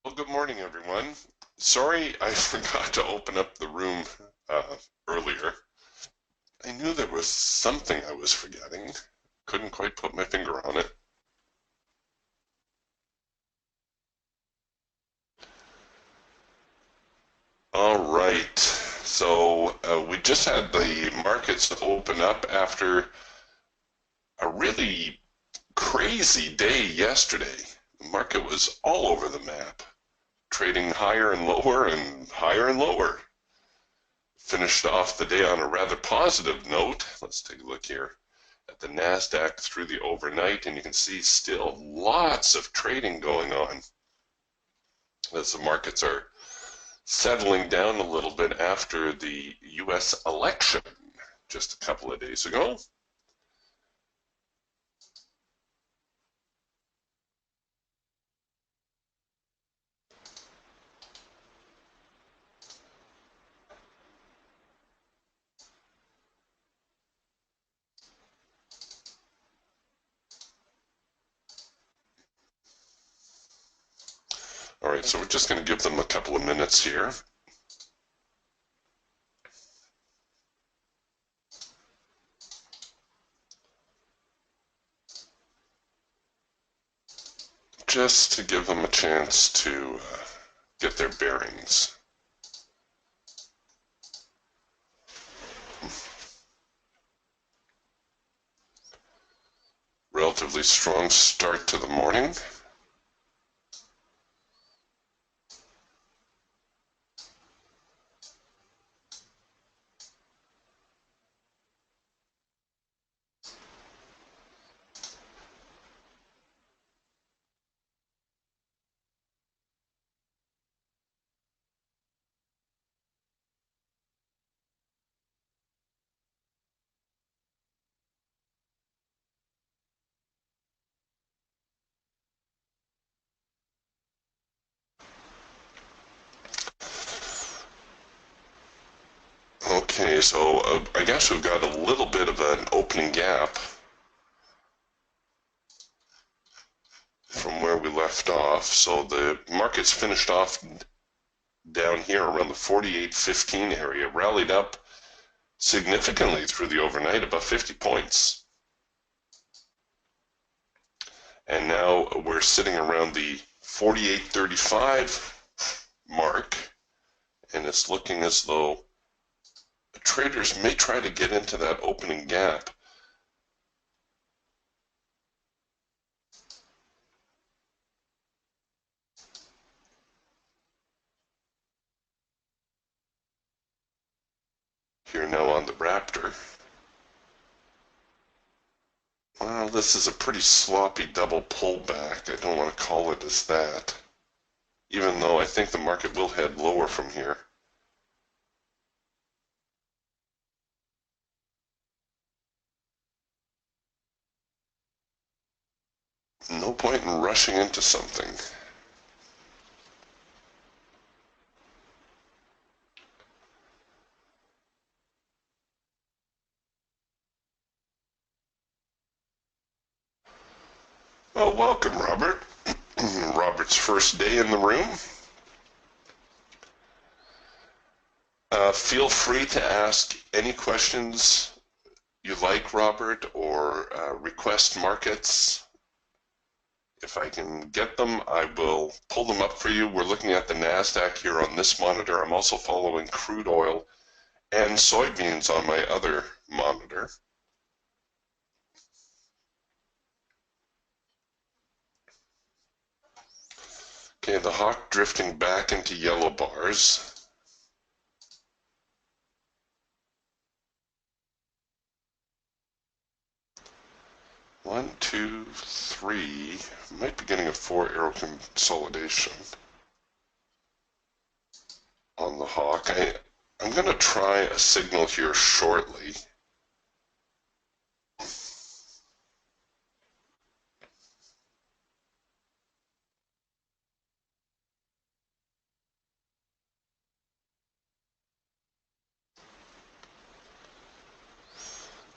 Well, good morning, everyone. Sorry I forgot to open up the room earlier. I knew there was something I was forgetting. Couldn't quite put my finger on it. All right. We just had the markets open up after a really crazy day yesterday. The market was all over the map, trading higher and lower and higher and lower. Finished off the day on a rather positive note. Let's take a look here at the NASDAQ through the overnight, and you can see still lots of trading going on as the markets are settling down a little bit after the US election just a couple of days ago. All right, so we're just going to give them a couple of minutes here. Just to give them a chance to get their bearings. Relatively strong start to the morning. Okay, so I guess we've got a little bit of an opening gap from where we left off. So the markets finished off down here around the 48.15 area, rallied up significantly through the overnight, about 50 points. And now we're sitting around the 48.35 mark, and it's looking as though traders may try to get into that opening gap. Here now on the Raptor. Well, this is a pretty sloppy double pullback. I don't want to call it as that, even though I think the market will head lower from here. No point in rushing into something. Well, welcome, Robert. Robert's first day in the room. Feel free to ask any questions you like, Robert, or request markets. If I can get them, I will pull them up for you. We're looking at the NASDAQ here on this monitor. I'm also following crude oil and soybeans on my other monitor. Okay, the hawk drifting back into yellow bars. One, two, three. Might be getting a 4-arrow consolidation on the hawk. I'm going to try a signal here shortly.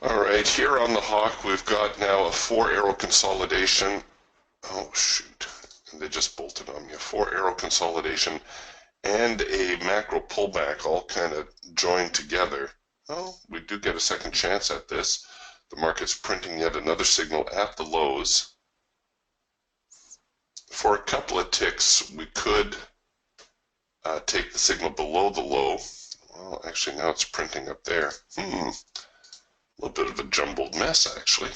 All right, here on the hawk, we've got now a 4-arrow consolidation. Oh, shoot. they just bolted on me. A 4-arrow consolidation and a macro pullback all kind of joined together. Well, we do get a second chance at this. The market's printing yet another signal at the lows. For a couple of ticks, we could take the signal below the low. Well, actually, now it's printing up there. A little bit of a jumbled mess, actually.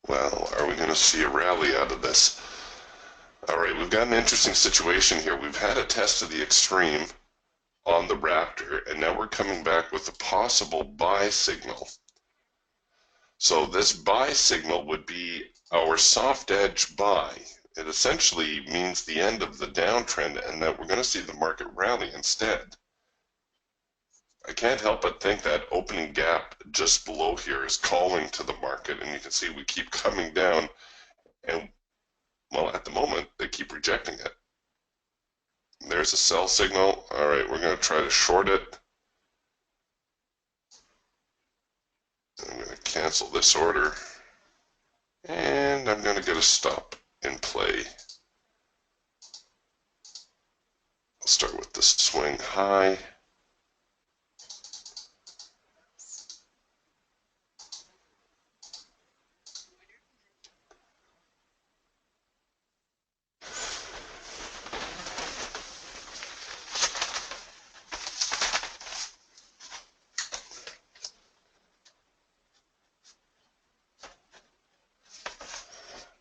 Well, are we going to see a rally out of this? All right, we've got an interesting situation here. We've had a test of the extreme on the Raptor, and now we're coming back with a possible buy signal. So this buy signal would be our soft edge buy. It essentially means the end of the downtrend and that we're going to see the market rally instead. I can't help but think that opening gap just below here is calling to the market, and you can see we keep coming down, and well, at the moment they keep rejecting it. There's a sell signal. All right, we're going to try to short it. I'm going to cancel this order, and I'm going to get a stop in play. I'll start with the swing high.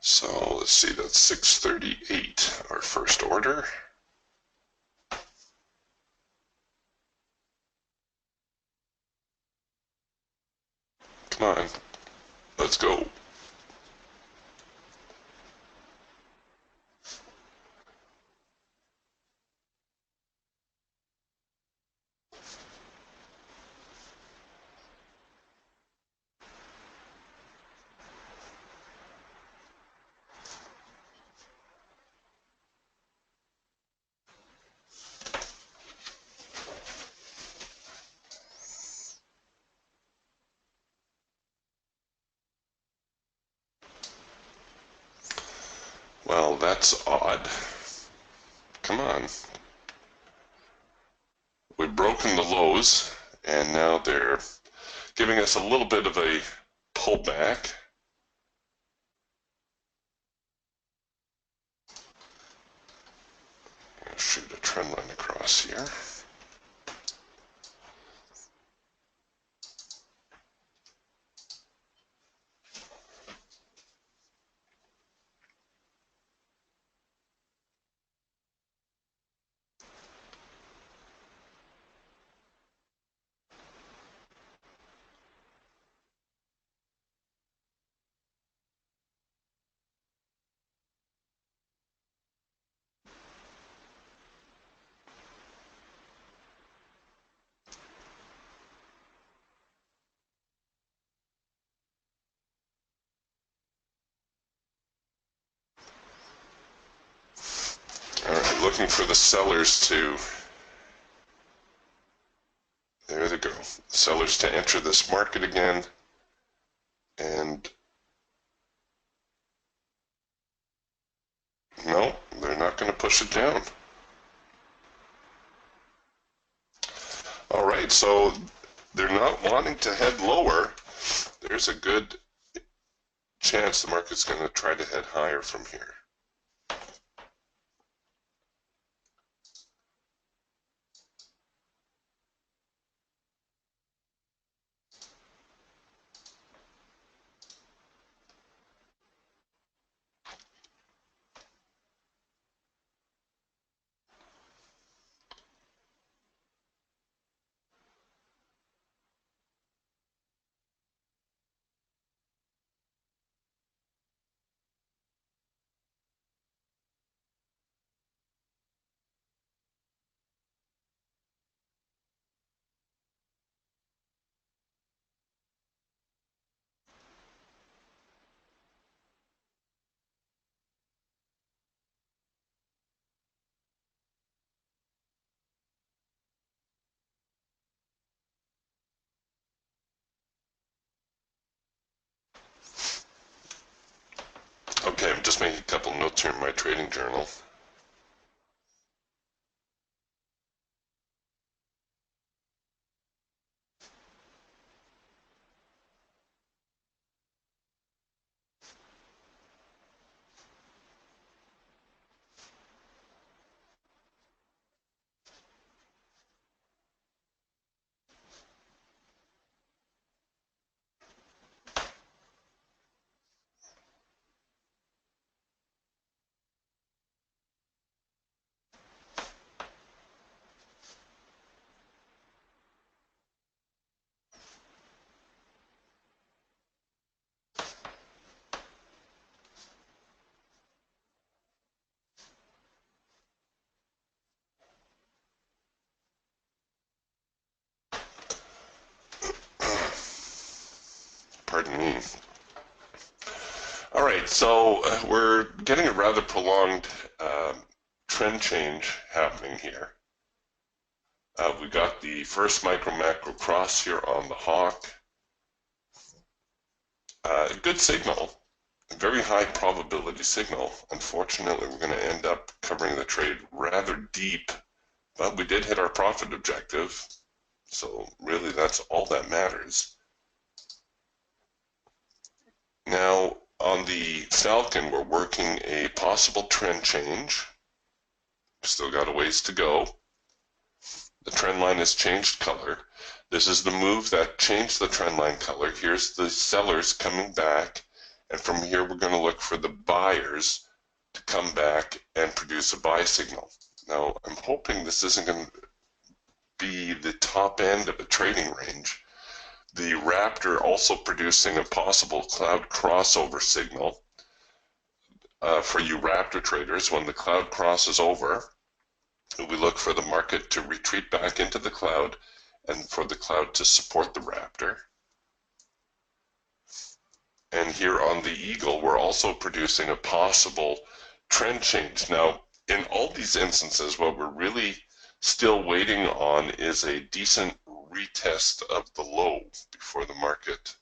So let's see, that's 638, our first order. Come on, let's go. Well, that's odd. Come on. We've broken the lows, and now they're giving us a little bit of a pullback. Shoot a trend line across here. All right, looking for the sellers to, there they go, sellers to enter this market again, and no, they're not going to push it down. All right, so they're not wanting to head lower. There's a good chance the market's going to try to head higher from here. just making a couple notes here in my trading journal. Pardon me. All right, so we're getting a rather prolonged trend change happening here. We got the first micro-macro cross here on the hawk. Good signal, a very high probability signal. Unfortunately, we're going to end up covering the trade rather deep, but we did hit our profit objective, so really that's all that matters. Now, on the Falcon, we're working a possible trend change. Still got a ways to go. The trend line has changed color. This is the move that changed the trend line color. Here's the sellers coming back, and from here we're going to look for the buyers to come back and produce a buy signal. Now, I'm hoping this isn't going to be the top end of the trading range. The Raptor also producing a possible cloud crossover signal. For you Raptor traders, when the cloud crosses over, we look for the market to retreat back into the cloud and for the cloud to support the Raptor. And here on the Eagle, we're also producing a possible trend change. Now, in all these instances, what we're really still waiting on is a decent retest of the low before the market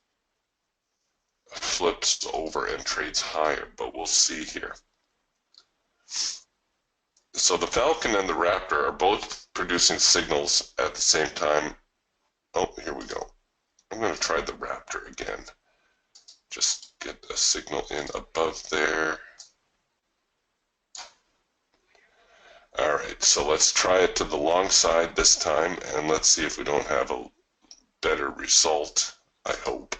flips over and trades higher, but we'll see here. So the Falcon and the Raptor are both producing signals at the same time. Oh, here we go. I'm going to try the Raptor again. Just get a signal in above there. All right, so let's try it to the long side this time, and let's see if we don't have a better result, I hope.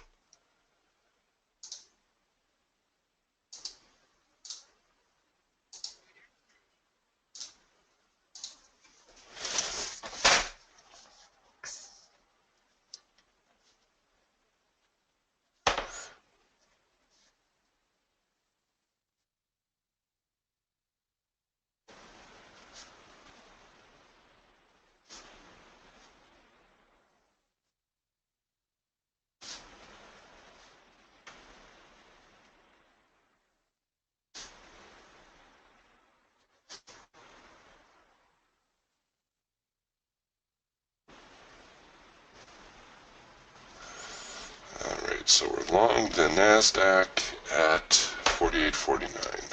So we're long the NASDAQ at 48.49.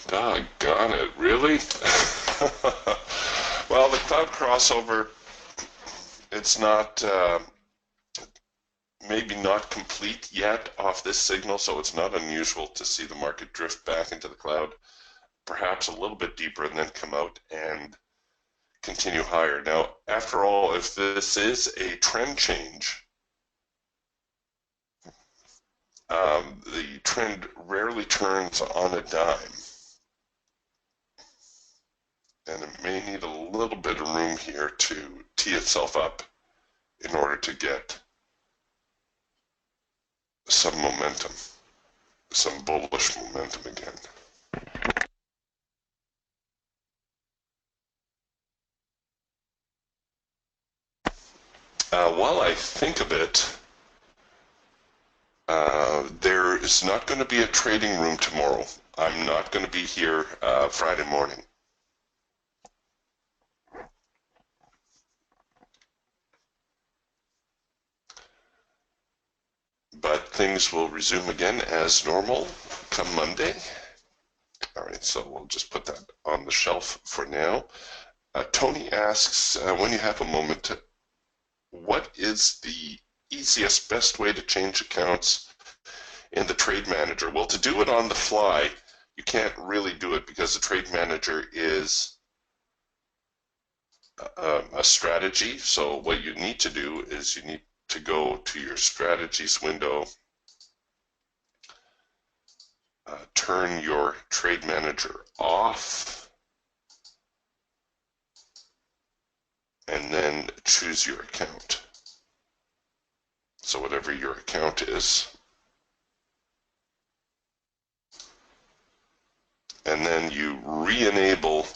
Doggone it, really? Well, the cloud crossover, it's not, maybe not complete yet off this signal, so it's not unusual to see the market drift back into the cloud, perhaps a little bit deeper and then come out and continue higher. Now, after all, if this is a trend change, the trend rarely turns on a dime. And it may need a little bit of room here to tee itself up in order to get some momentum. some bullish momentum again. While I think of it, there is not going to be a trading room tomorrow. I'm not going to be here Friday morning. But things will resume again as normal come Monday. All right, so we'll just put that on the shelf for now. Tony asks, when you have a moment, what is the easiest, best way to change accounts in the Trade Manager? Well, to do it on the fly, you can't really do it because the Trade Manager is a strategy. So what you need to do is you need to go to your strategies window, turn your Trade Manager off, and then choose your account. So whatever your account is. And then you re-enable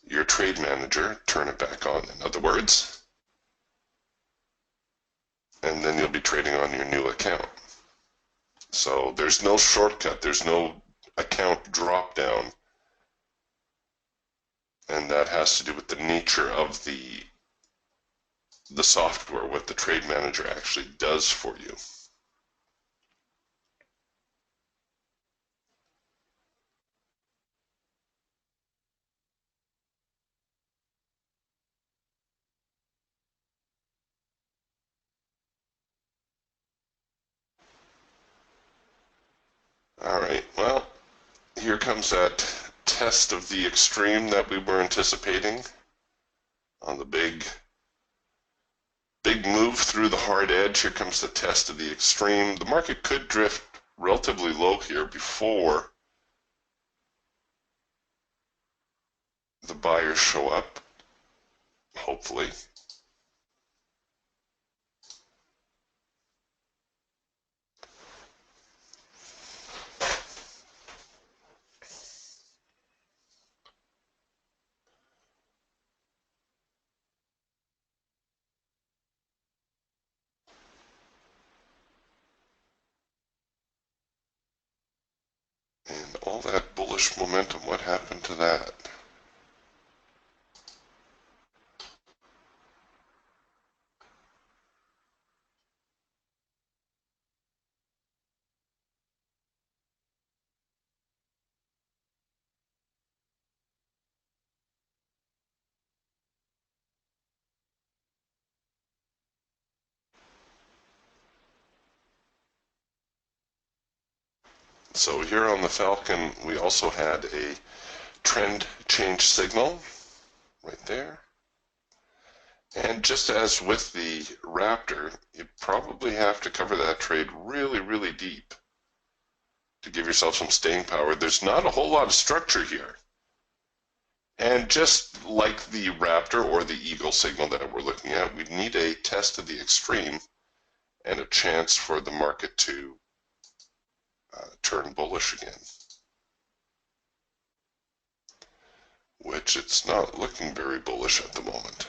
your Trade Manager, turn it back on, in other words, and then you'll be trading on your new account. So there's no shortcut, there's no account drop down, and that has to do with the nature of the software, what the Trade Manager actually does for you. All right, well, here comes that test of the extreme that we were anticipating on the big move through the hard edge. Here comes the test of the extreme. The market could drift relatively low here before the buyers show up, hopefully. And all that bullish momentum, what happened to that? So here on the Falcon, we also had a trend change signal right there. And just as with the Raptor, you probably have to cover that trade really, really deep to give yourself some staying power. There's not a whole lot of structure here. And just like the Raptor or the Eagle signal that we're looking at, we need a test of the extreme and a chance for the market to turn bullish again, which it's not looking very bullish at the moment.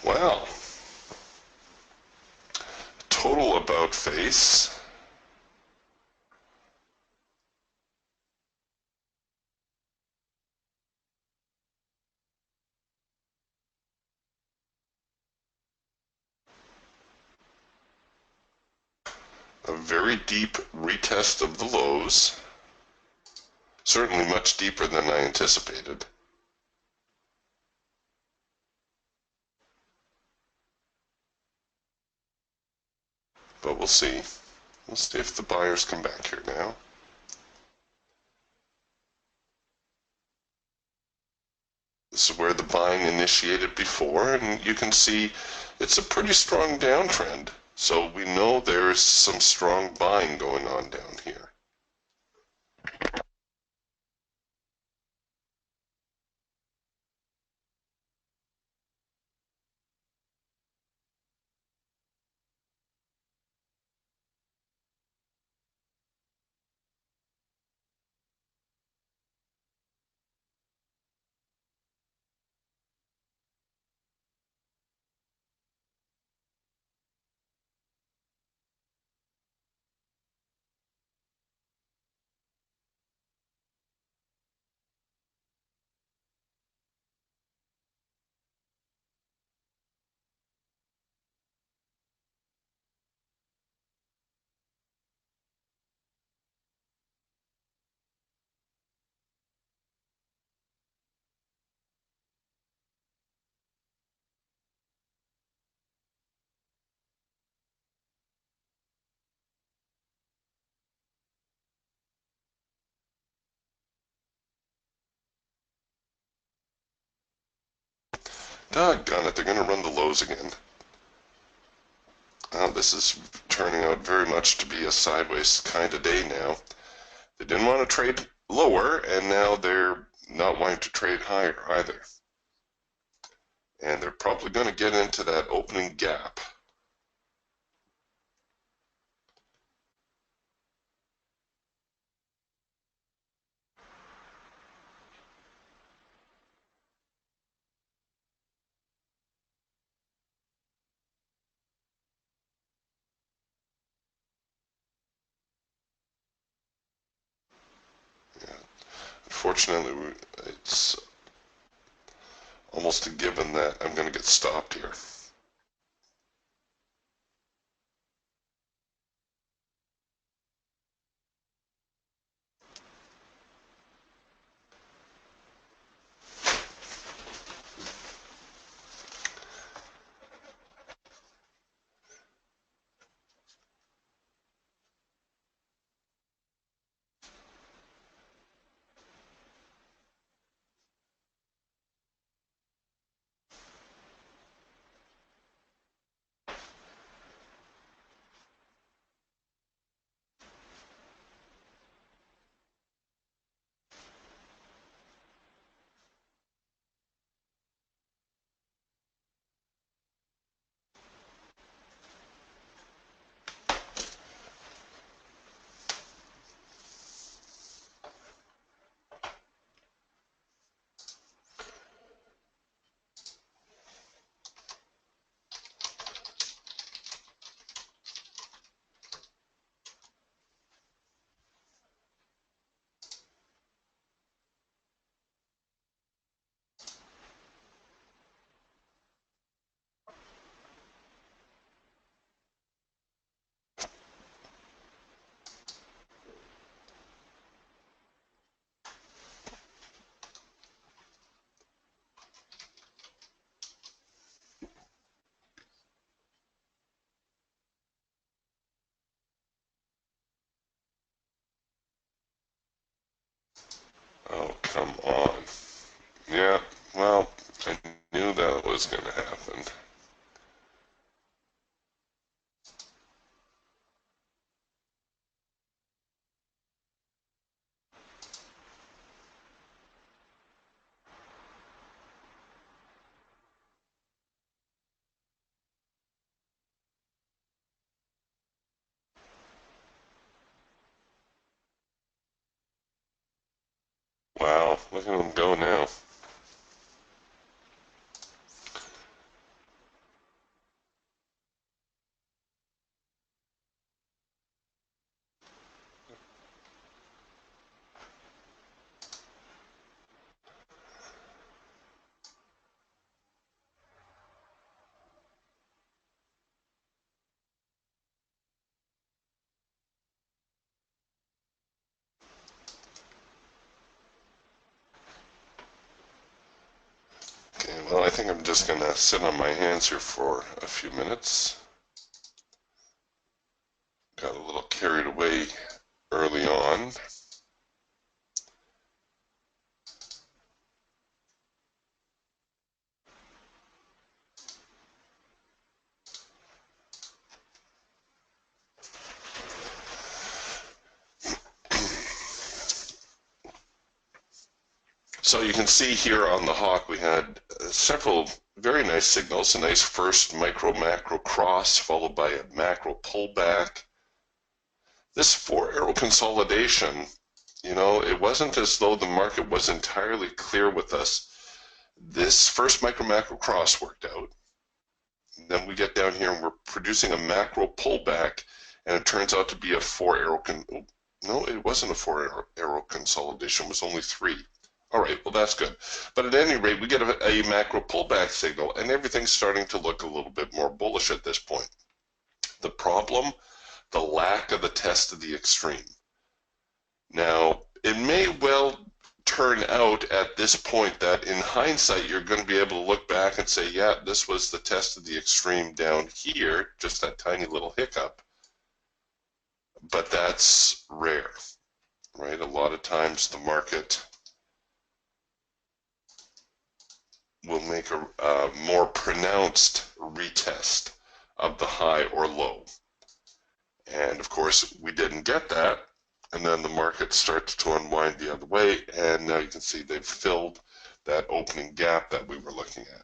Well, total about face. a very deep retest of the lows, certainly much deeper than I anticipated. But we'll see. We'll see if the buyers come back here now. This is where the buying initiated before, and you can see it's a pretty strong downtrend. So we know there's some strong buying going on down here. Doggone it, they're going to run the lows again. This is turning out very much to be a sideways kind of day now. They didn't want to trade lower, and now they're not wanting to trade higher either. And they're probably going to get into that opening gap. Yeah. Unfortunately, it's almost a given that I'm going to get stopped here. Oh, come on. Yeah, well, I knew that was going to happen. Wow, look at them go now. think I'm just going to sit on my hands here for a few minutes. Got a little carried away early on. So you can see here on the Hawk we had several very nice signals. A nice first micro-macro cross followed by a macro pullback. This four-arrow consolidation, it wasn't as though the market was entirely clear with us. This first micro-macro cross worked out. Then we get down here and we're producing a macro pullback, and it turns out to be a four-arrow no, it wasn't a four-arrow consolidation. It was only three. All right, well, that's good. But at any rate, we get a macro pullback signal, and everything's starting to look a little bit more bullish at this point. The problem, the lack of the test of the extreme. Now, it may well turn out at this point that in hindsight, you're going to be able to look back and say, yeah, this was the test of the extreme down here, just that tiny little hiccup. But that's rare, right? A lot of times the market will make a more pronounced retest of the high or low. And of course, we didn't get that. And then the market starts to unwind the other way. And now you can see they've filled that opening gap that we were looking at.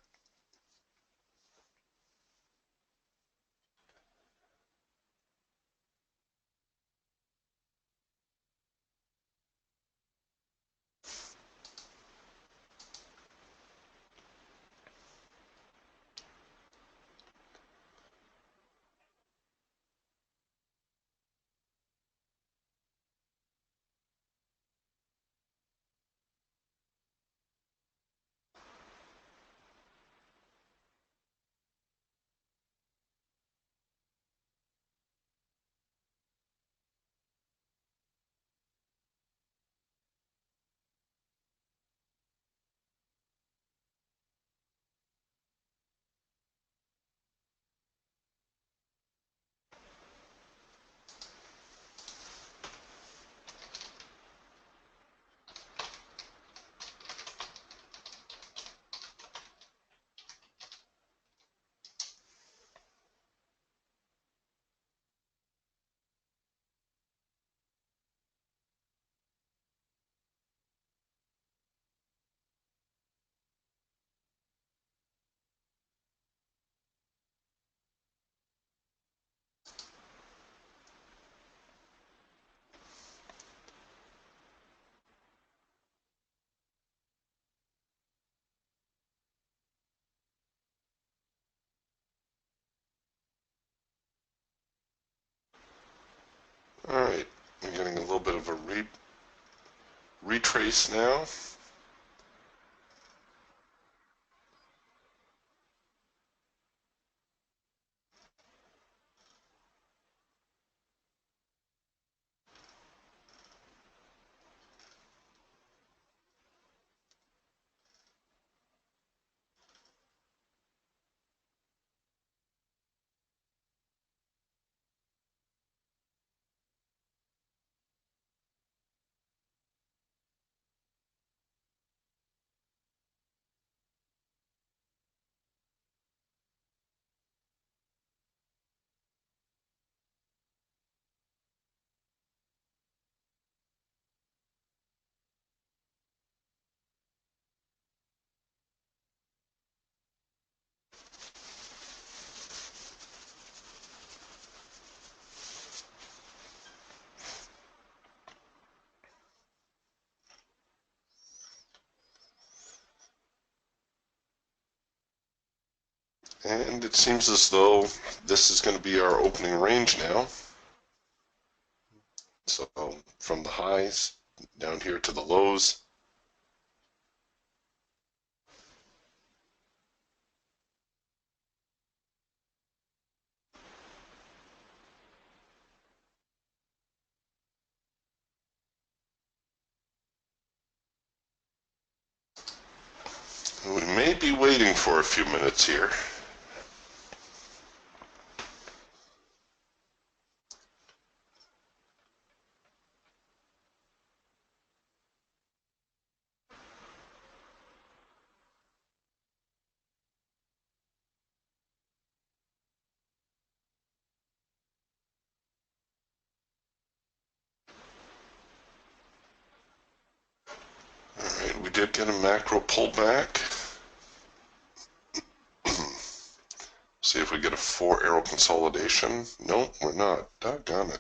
All right, we're getting a little bit of a retrace now. And it seems as though this is going to be our opening range now. So from the highs down here to the lows. We may be waiting for a few minutes here. All right, we did get a macro pullback. See if we get a 4-arrow consolidation. Nope, we're not. Doggone it.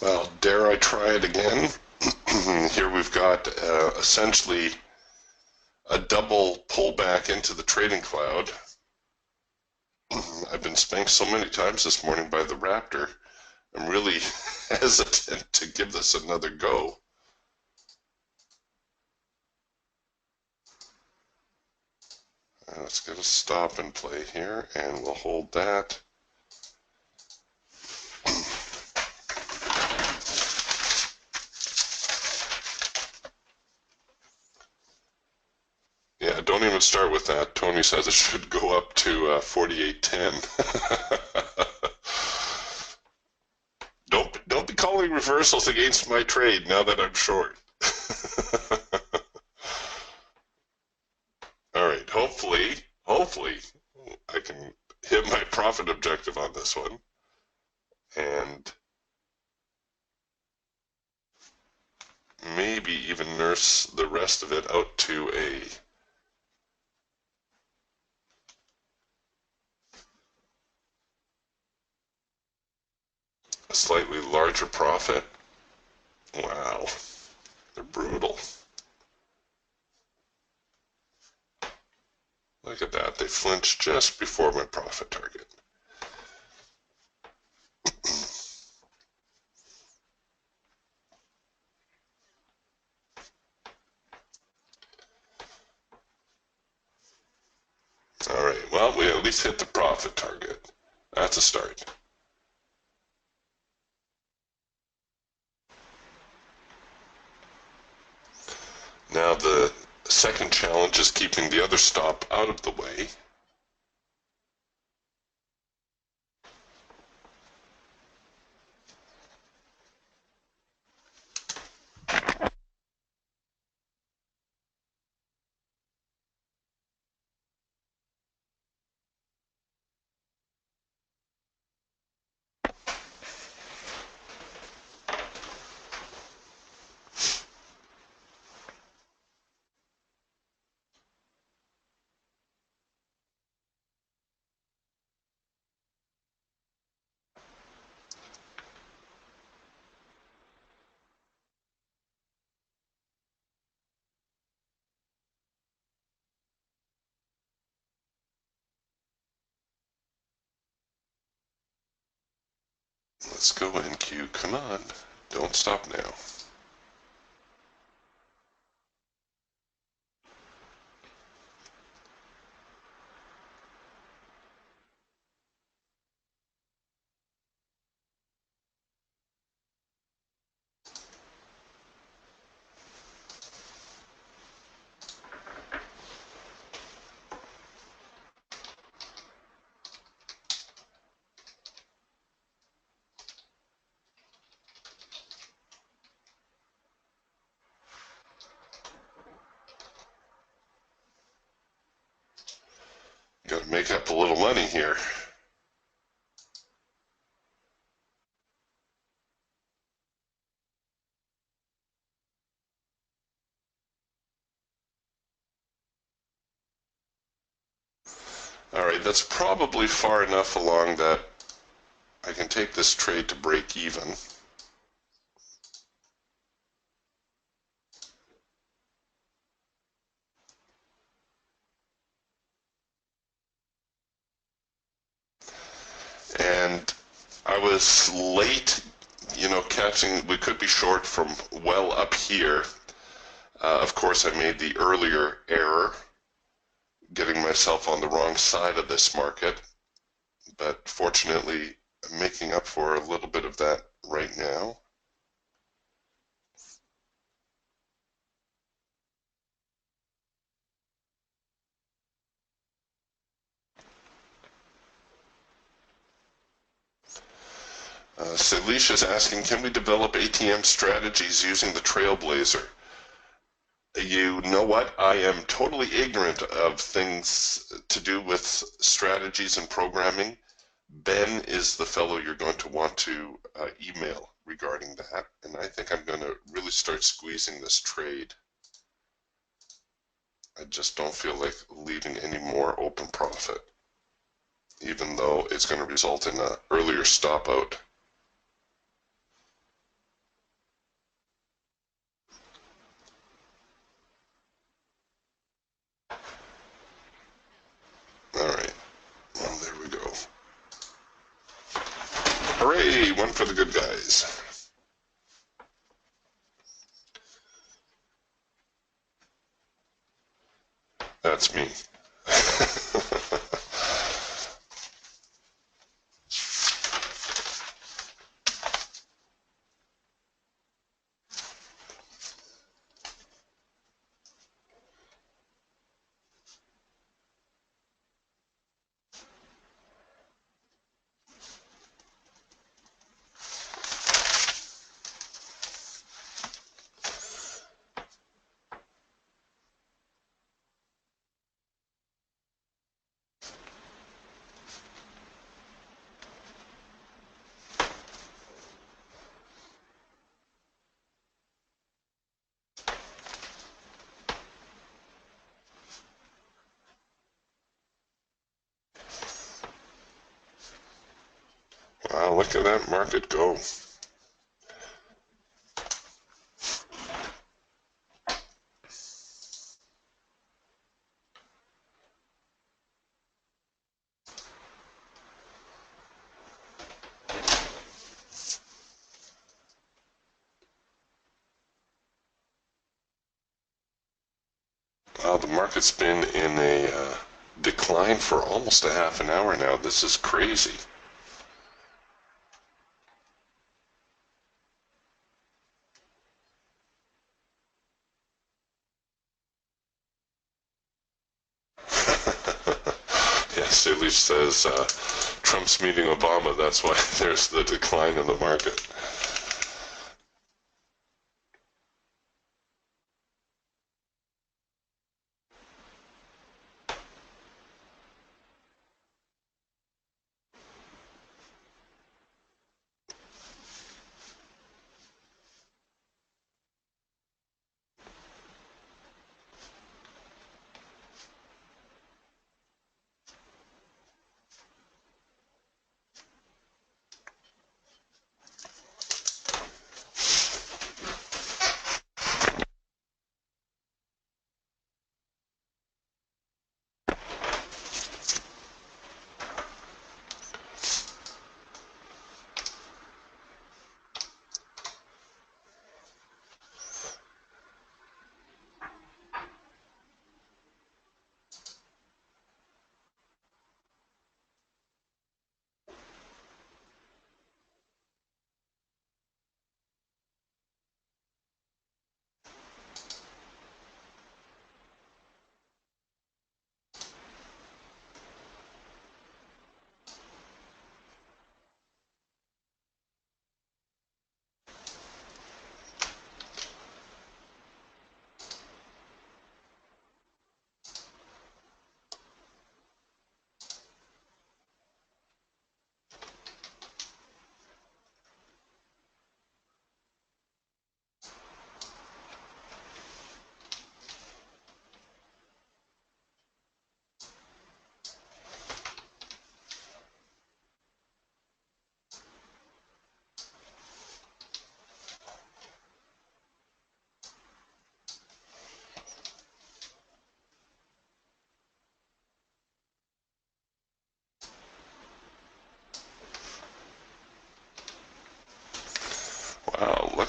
Well, dare I try it again? Here we've got essentially a double pullback into the trading cloud. I've been spanked so many times this morning by the Raptor. I'm really hesitant to give this another go. Let's get a stop and play here, and we'll hold that. Yeah, don't even start with that. Tony says it should go up to 48.10. Don't be calling reversals against my trade now that I'm short. All right, hopefully I can hit my profit objective on this one, and maybe even nurse the rest of it out to a slightly larger profit. Wow, they're brutal. Look at that, they flinched just before my profit target. All right, well, we at least hit the profit target. That's a start. Now the second challenge is keeping the other stop out of the way. Let's go NQ, come on, don't stop now. Got to make up a little money here. All right, that's probably far enough along that I can take this trade to break even. And I was late, catching, we could be short from well up here. Of course, I made the earlier error, getting myself on the wrong side of this market, but fortunately, I'm making up for a little bit of that right now. Salisha is asking, can we develop ATM strategies using the Trailblazer? You know what? I am totally ignorant of things to do with strategies and programming. Ben is the fellow you're going to want to email regarding that, and I think I'm going to really start squeezing this trade. I just don't feel like leaving any more open profit, even though it's going to result in an earlier stop out. All right, well, there we go. Hooray, one for the good guys. That's me. Wow, look at that market go. Wow, the market's been in a decline for almost a half an hour now. This is crazy. Yes, at least says Trump's meeting Obama. That's why there's the decline in the market.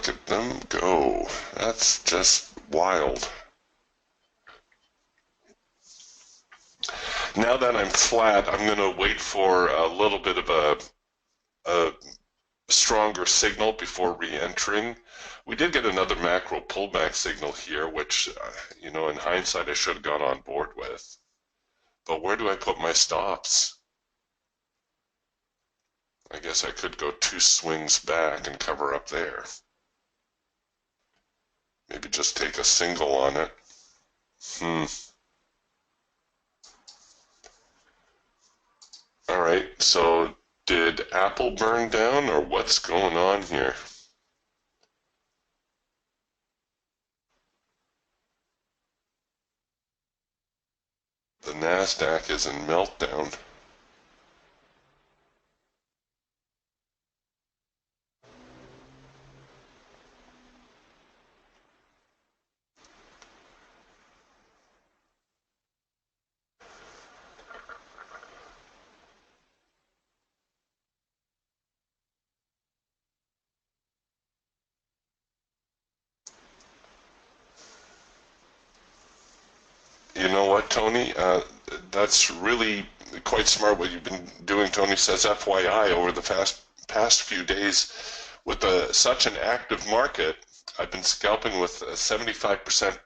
look at them go. That's just wild. Now that I'm flat, I'm going to wait for a little bit of a stronger signal before re-entering. We did get another macro pullback signal here, which, in hindsight, I should have gone on board with. But where do I put my stops? I guess I could go 2 swings back and cover up there. Maybe just take a single on it. All right, so did Apple burn down or what's going on here? The NASDAQ is in meltdown. You know what, Tony? That's really quite smart what you've been doing. Tony says FYI over the past few days with such an active market, I've been scalping with a 75%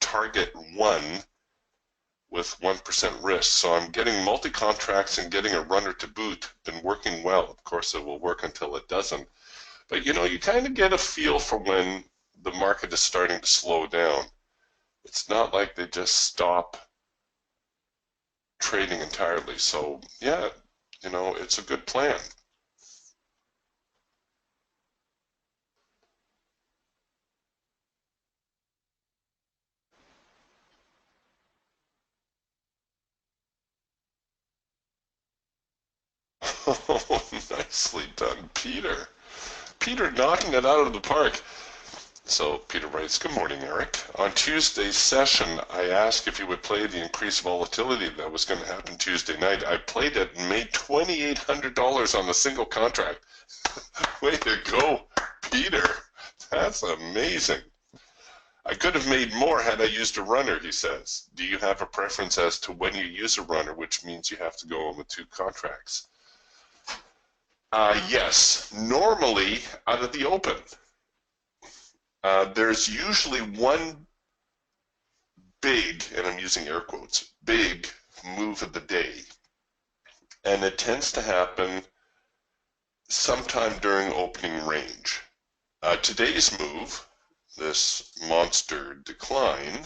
target 1 with 1% risk. So I'm getting multi-contracts and getting a runner to boot. Been working well. Of course, it will work until it doesn't. But you kind of get a feel for when the market is starting to slow down. It's not like they just stop trading entirely. So yeah, it's a good plan. Oh, nicely done, Peter. Peter knocking it out of the park. So Peter writes, good morning, Eric. On Tuesday's session, I asked if you would play the increased volatility that was going to happen Tuesday night. I played it and made $2,800 on a single contract. Way to go, Peter. That's amazing. I could have made more had I used a runner, he says. Do you have a preference as to when you use a runner, which means you have to go on with 2 contracts? Yes, normally out of the open. There's usually one big, and I'm using air quotes, big move of the day. And it tends to happen sometime during opening range. Today's move, this monster decline,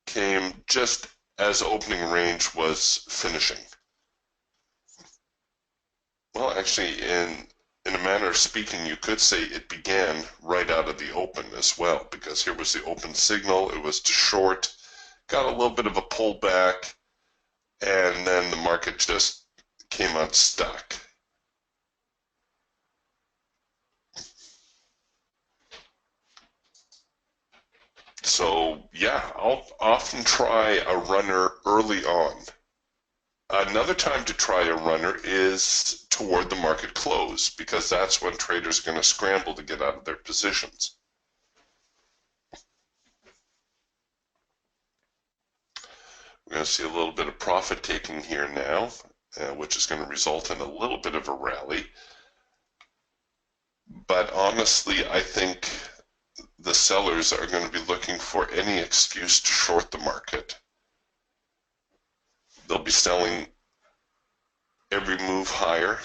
came just as opening range was finishing. Well, actually, in a manner of speaking, you could say it began right out of the open as well, because here was the open signal, it was to short, got a little bit of a pullback, and then the market just came unstuck. So yeah, I'll often try a runner early on. Another time to try a runner is toward the market close, because that's when traders are going to scramble to get out of their positions. We're going to see a little bit of profit taking here now, which is going to result in a little bit of a rally. But honestly, I think the sellers are going to be looking for any excuse to short the market. They'll be selling every move higher.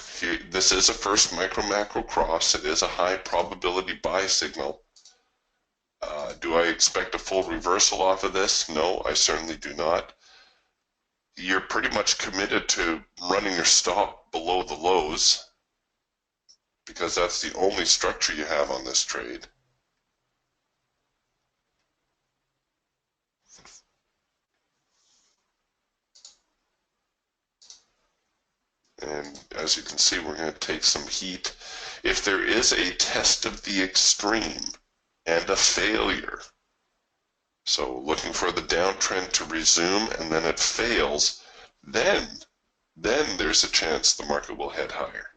This is a first micro-macro cross. It is a high probability buy signal. Do I expect a full reversal off of this? No, I certainly do not. You're pretty much committed to running your stop below the lows because that's the only structure you have on this trade. And as you can see, we're going to take some heat. If there is a test of the extreme and a failure, so looking for the downtrend to resume and then it fails, then there's a chance the market will head higher.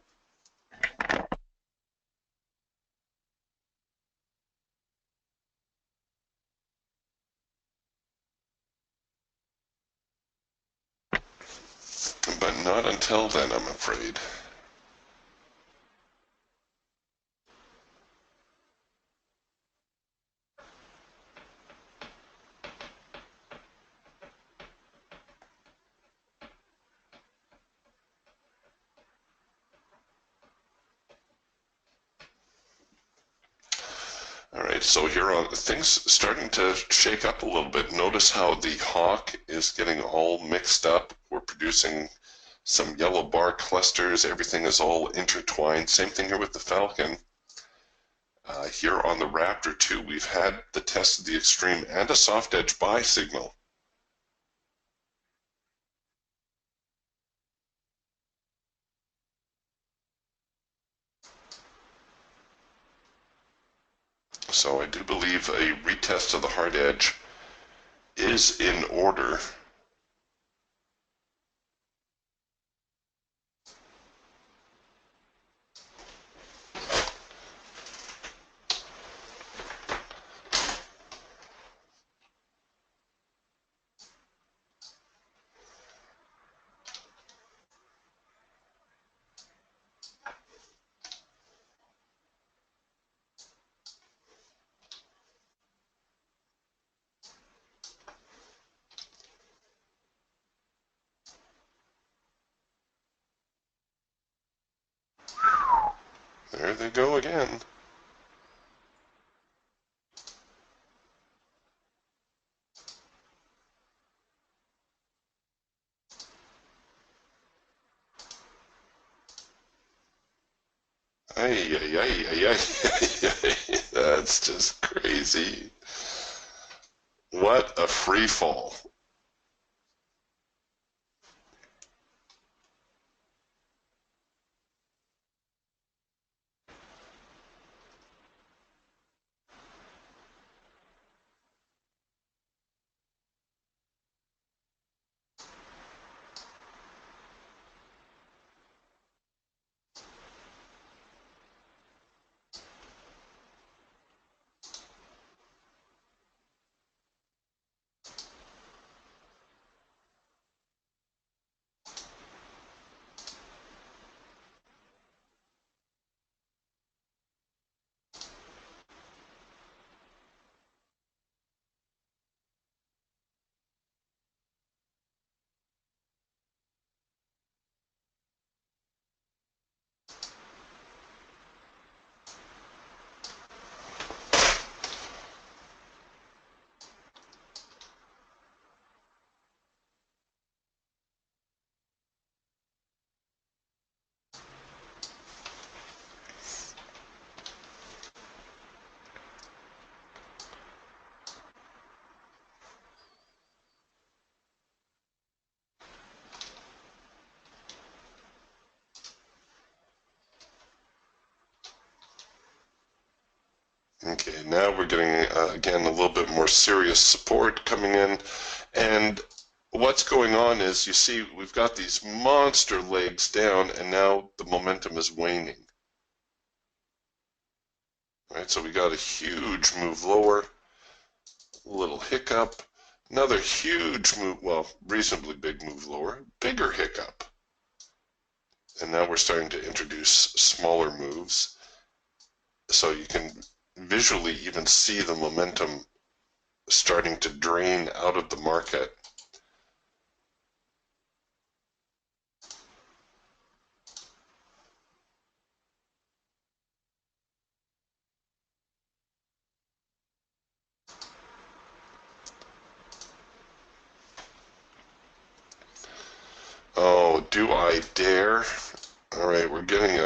but not until then, I'm afraid. All right, so here on things starting to shake up a little bit. Notice how the Hawk is getting all mixed up. We're producing some yellow bar clusters. Everything is all intertwined. Same thing here with the Falcon. Here on the Raptor 2, we've had the test of the extreme and a soft edge buy signal. So I do believe a retest of the hard edge is in order. There they go again. Ay, ay, ay, ay, ay. That's just crazy. What a free fall. Okay, now we're getting, again, a little bit more serious support coming in. And what's going on is, you see, we've got these monster legs down, and now the momentum is waning. Right, so we got a huge move lower, a little hiccup, another huge move, well, reasonably big move lower, bigger hiccup. And now we're starting to introduce smaller moves. So you can visually even see the momentum starting to drain out of the market. Oh, do I dare? All right, we're getting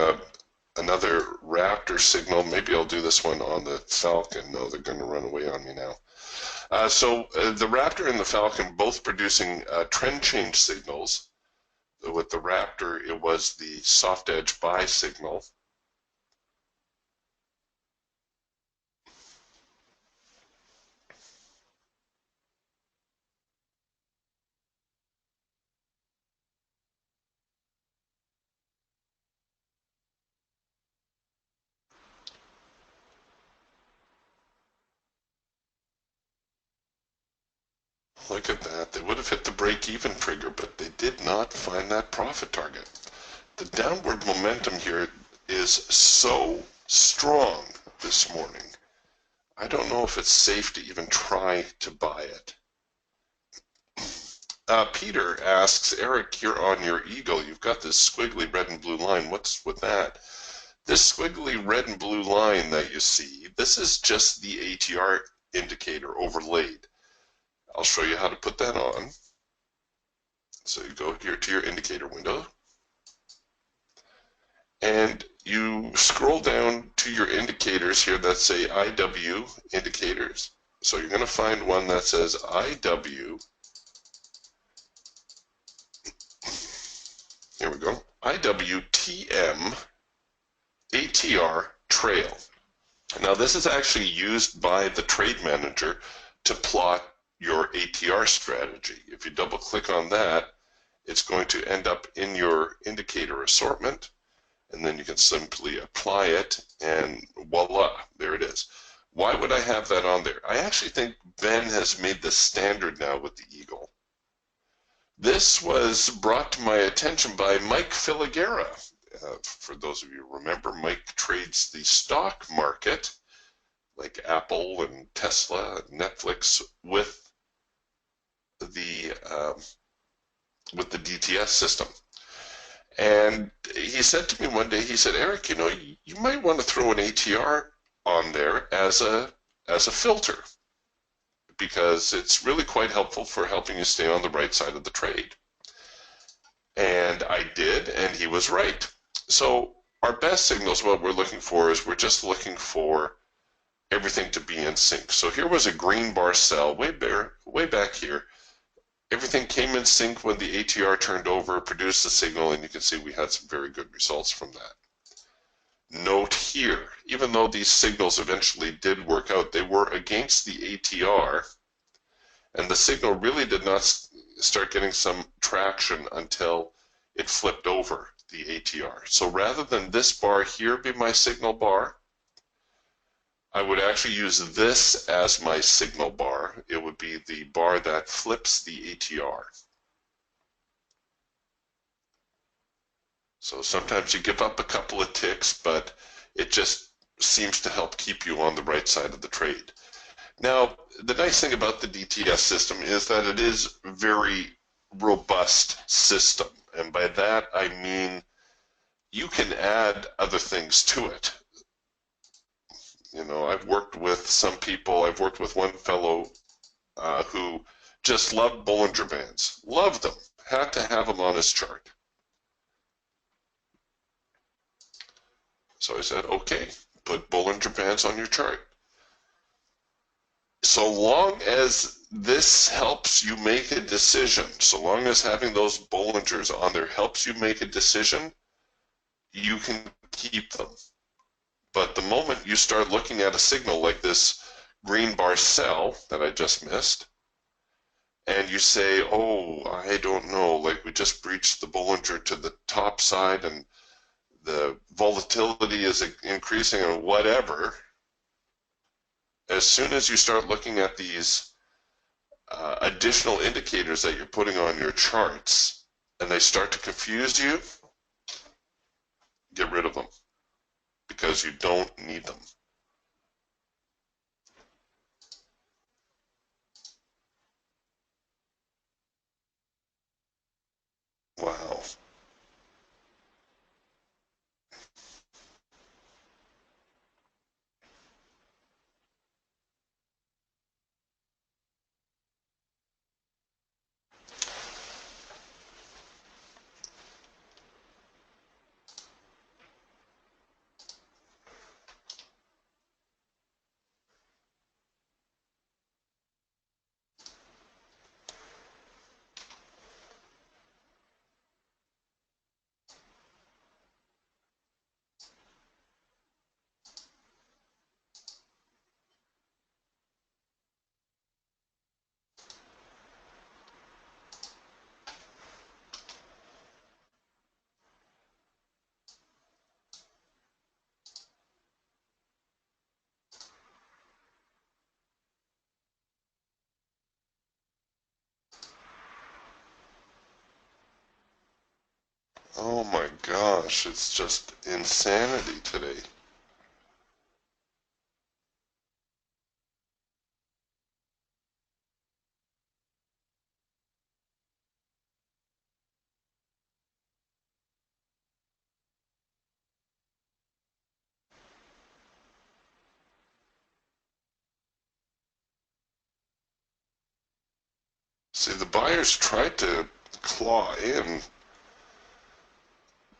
another Raptor signal. Maybe I'll do this one on the Falcon. No, they're going to run away on me now. So the Raptor and the Falcon both producing trend change signals. With the Raptor, it was the soft edge buy signal. look at that. They would have hit the break-even trigger, but they did not find that profit target. The downward momentum here is so strong this morning. I don't know if it's safe to even try to buy it. Peter asks, Eric, you're on your Eagle. You've got this squiggly red and blue line. What's with that? This squiggly red and blue line that you see, this is just the ATR indicator overlaid. I'll show you how to put that on. So you go here to your indicator window, and you scroll down to your indicators here that say IW indicators. So you're going to find one that says IW. Here we go. IWTM ATR trail. Now this is actually used by the trade manager to plot your ATR strategy. If you double click on that, it's going to end up in your indicator assortment, and then you can simply apply it, and voila, there it is. Why would I have that on there? I actually think Ben has made this standard now with the Eagle. This was brought to my attention by Mike Filigera. For those of you who remember, Mike trades the stock market, like Apple and Tesla and Netflix, with the DTS system. And he said to me one day, he said, Eric, you know, you might want to throw an ATR on there as a filter, because it's really quite helpful for helping you stay on the right side of the trade. And I did, and he was right. So our best signals, what we're looking for is we're just looking for everything to be in sync. So here was a green bar sell way back here. Everything came in sync when the ATR turned over, produced a signal, and you can see we had some very good results from that. Note here, even though these signals eventually did work out, they were against the ATR, and the signal really did not start getting some traction until it flipped over the ATR. So rather than this bar here be my signal bar, I would actually use this as my signal bar. It would be the bar that flips the ATR. So sometimes you give up a couple of ticks, but it just seems to help keep you on the right side of the trade. Now, the nice thing about the DTS system is that it is a very robust system. And by that, I mean you can add other things to it. You know, I've worked with some people. I've worked with one fellow who just loved Bollinger Bands. Loved them. Had to have them on his chart. So I said, okay, put Bollinger Bands on your chart. So long as this helps you make a decision, so long as having those Bollingers on there helps you make a decision, you can keep them. But the moment you start looking at a signal like this green bar sell that I just missed, and you say, oh, I don't know, like we just breached the Bollinger to the top side and the volatility is increasing or whatever, as soon as you start looking at these additional indicators that you're putting on your charts and they start to confuse you, get rid of them, because you don't need them. Wow. Oh my gosh, it's just insanity today. See, the buyers tried to claw in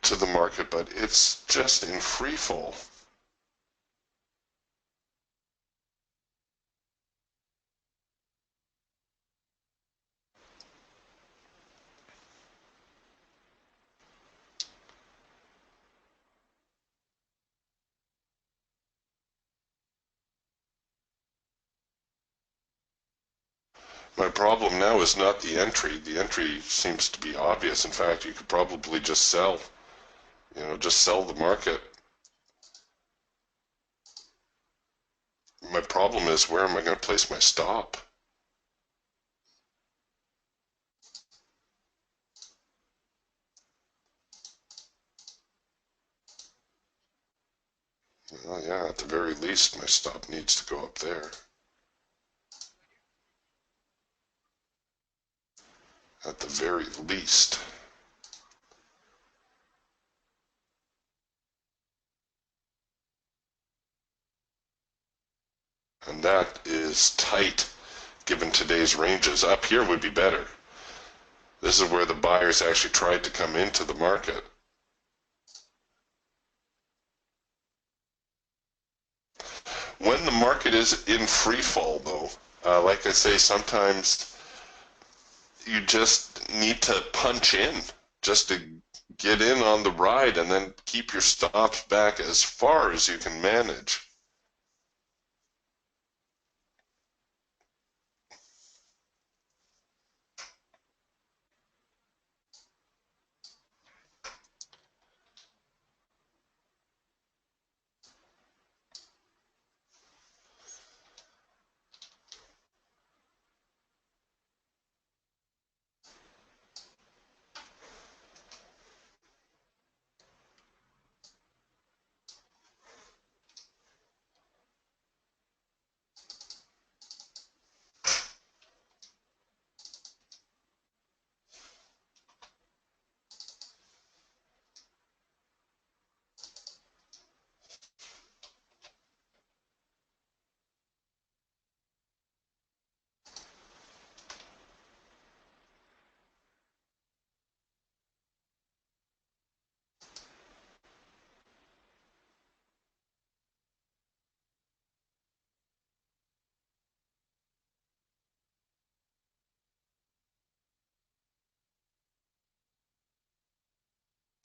to the market, but it's just in free fall. My problem now is not the entry. The entry seems to be obvious. In fact, you could probably just sell, just sell the market. My problem is where am I going to place my stop? Well, yeah, at the very least, my stop needs to go up there. At the very least. And that is tight given today's ranges. Up here would be better. This is where the buyers actually tried to come into the market. When the market is in free fall, though, like I say, sometimes you just need to punch in just to get in on the ride and then keep your stops back as far as you can manage.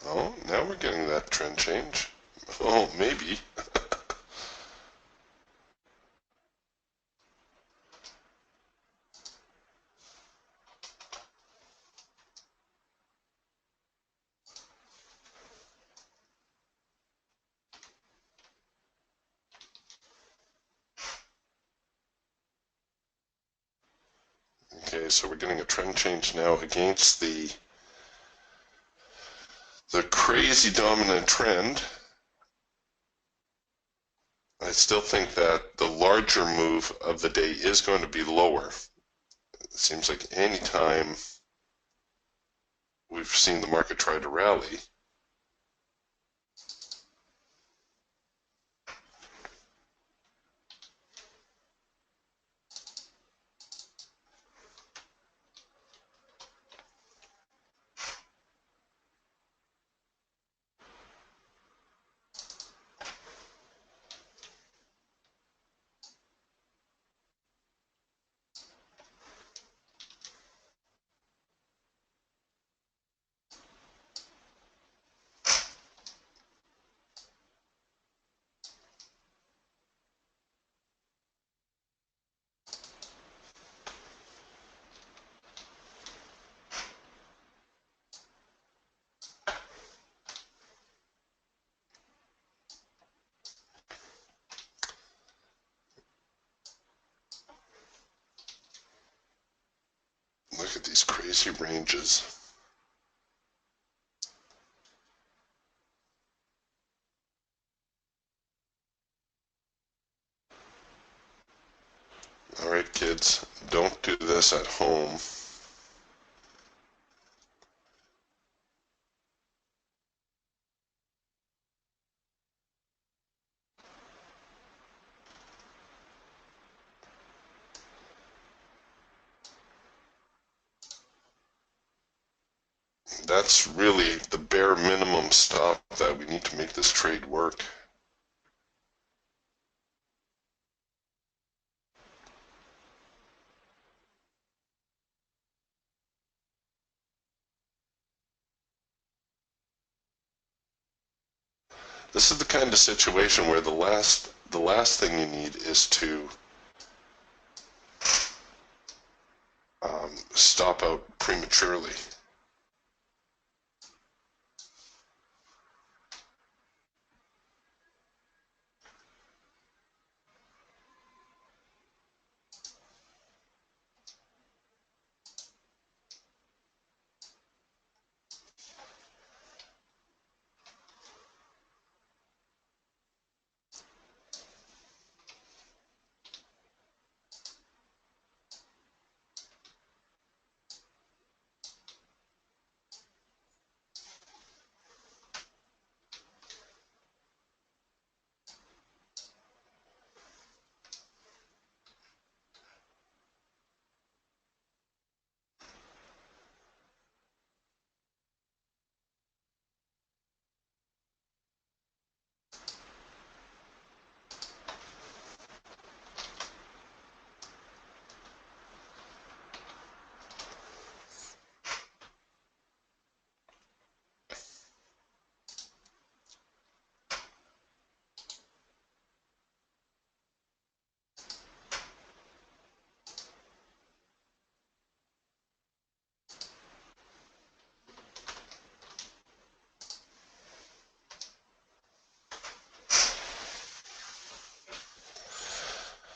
Oh, now we're getting that trend change. Oh, maybe. Okay, so we're getting a trend change now against the crazy dominant trend. I still think that the larger move of the day is going to be lower. It seems like any time we've seen the market try to rally, look at these crazy ranges. kids. Don't do this at home. That's really the bare minimum stop that we need to make this trade work. This is the kind of situation where the last thing you need is to stop out prematurely.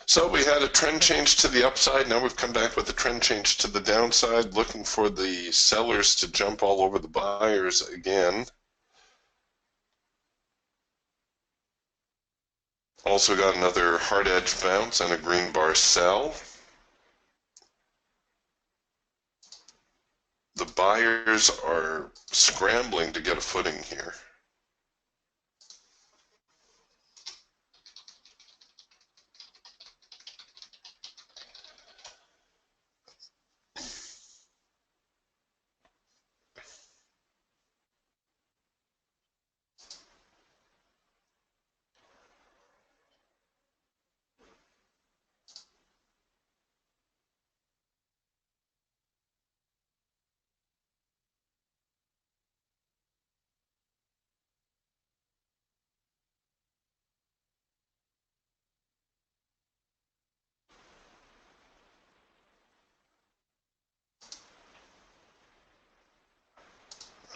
So we had a trend change to the upside. Now we've come back with a trend change to the downside, looking for the sellers to jump all over the buyers again. Also got another hard edge bounce and a green bar sell. The buyers are scrambling to get a footing here.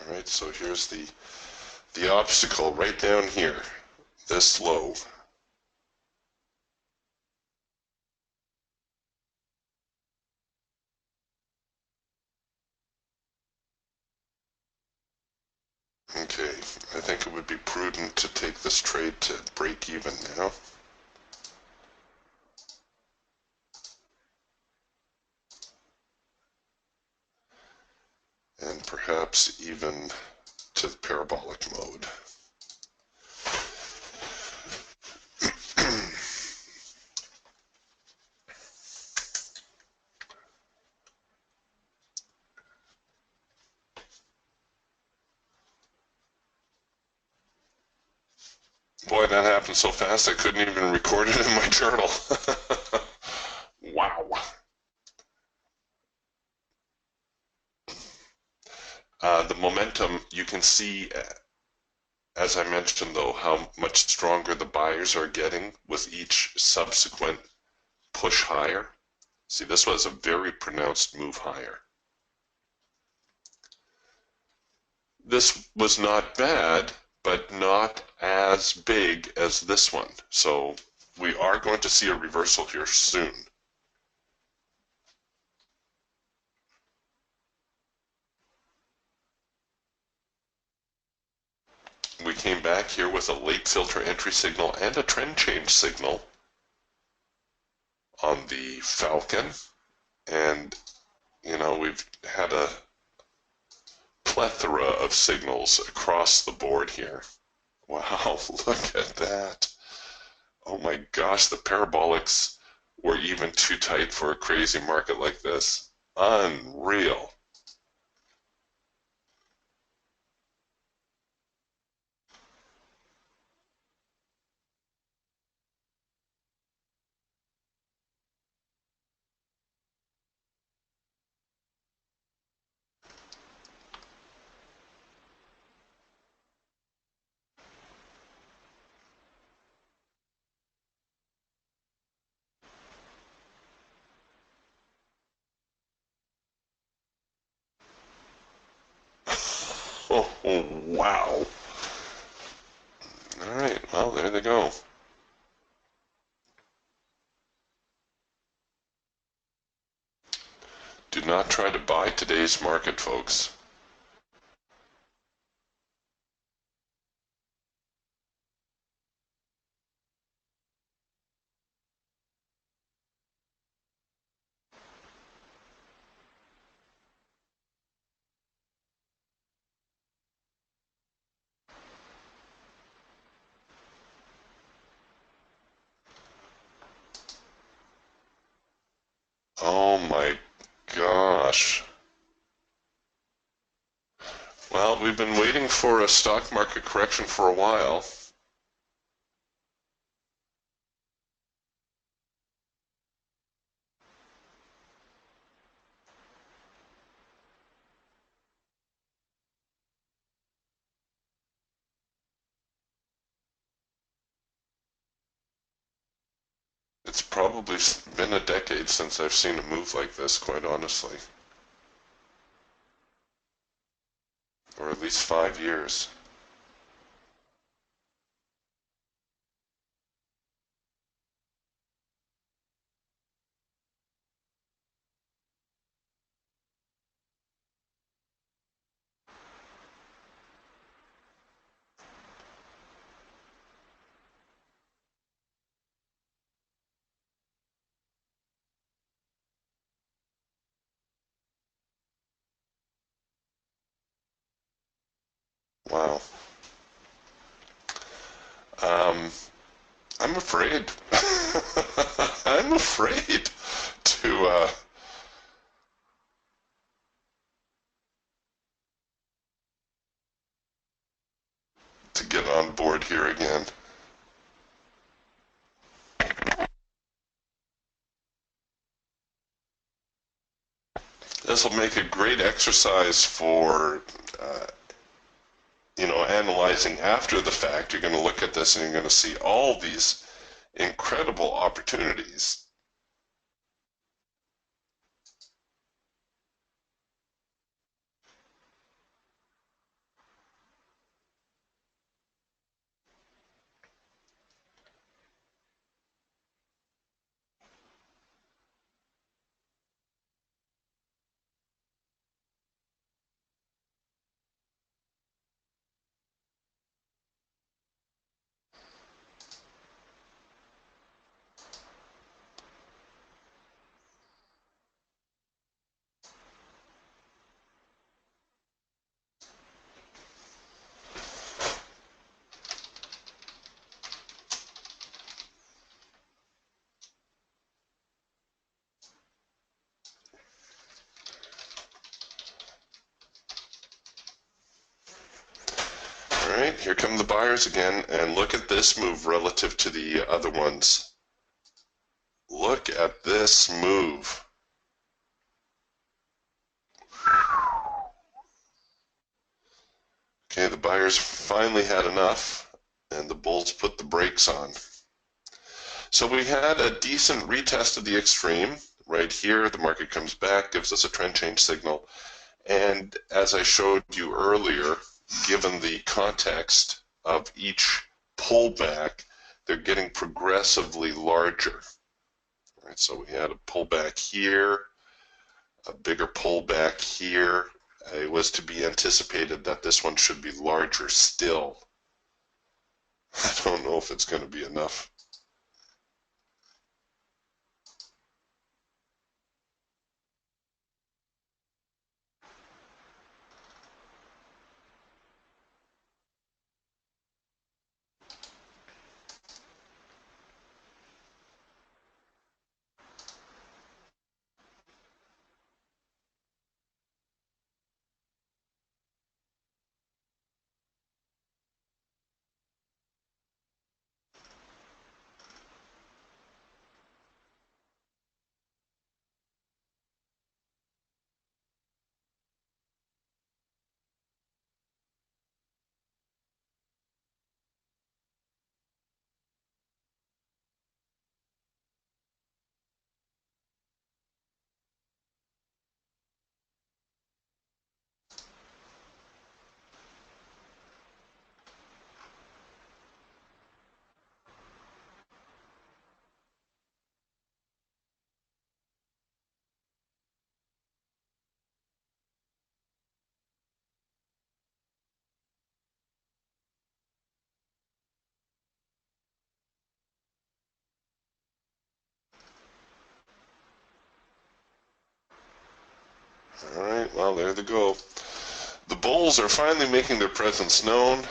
All right, so here's the obstacle right down here, this low. Okay, I think it would be prudent to take this trade to break even now. And perhaps even to the parabolic mode. Boy, that happened so fast I couldn't even record it in my journal. Wow. The momentum, you can see, as I mentioned though, how much stronger the buyers are getting with each subsequent push higher. See, this was a very pronounced move higher. This was not bad, but not as big as this one. So we are going to see a reversal here soon. We came back here with a late filter entry signal and a trend change signal on the Falcon, and we've had a plethora of signals across the board here. Wow, look at that. Oh my gosh, the parabolics were even too tight for a crazy market like this. Unreal. Oh, wow. All right, well, there they go. Do not try to buy today's market, folks. Oh my gosh. Well, we've been waiting for a stock market correction for a while. It's probably been a decade since I've seen a move like this, quite honestly. Or at least 5 years. Wow. Um, I'm afraid. I'm afraid to get on board here again. This will make a great exercise for analyzing after the fact. You're going to look at this and you're going to see all these incredible opportunities. All right, here come the buyers again, and look at this move relative to the other ones. Look at this move. Okay, the buyers finally had enough, and the bulls put the brakes on. So we had a decent retest of the extreme. Right here, the market comes back, gives us a trend change signal. And as I showed you earlier, given the context of each pullback, they're getting progressively larger. Right, so we had a pullback here, a bigger pullback here. It was to be anticipated that this one should be larger still. I don't know if it's going to be enough. All right, well, there they go. The bulls are finally making their presence known.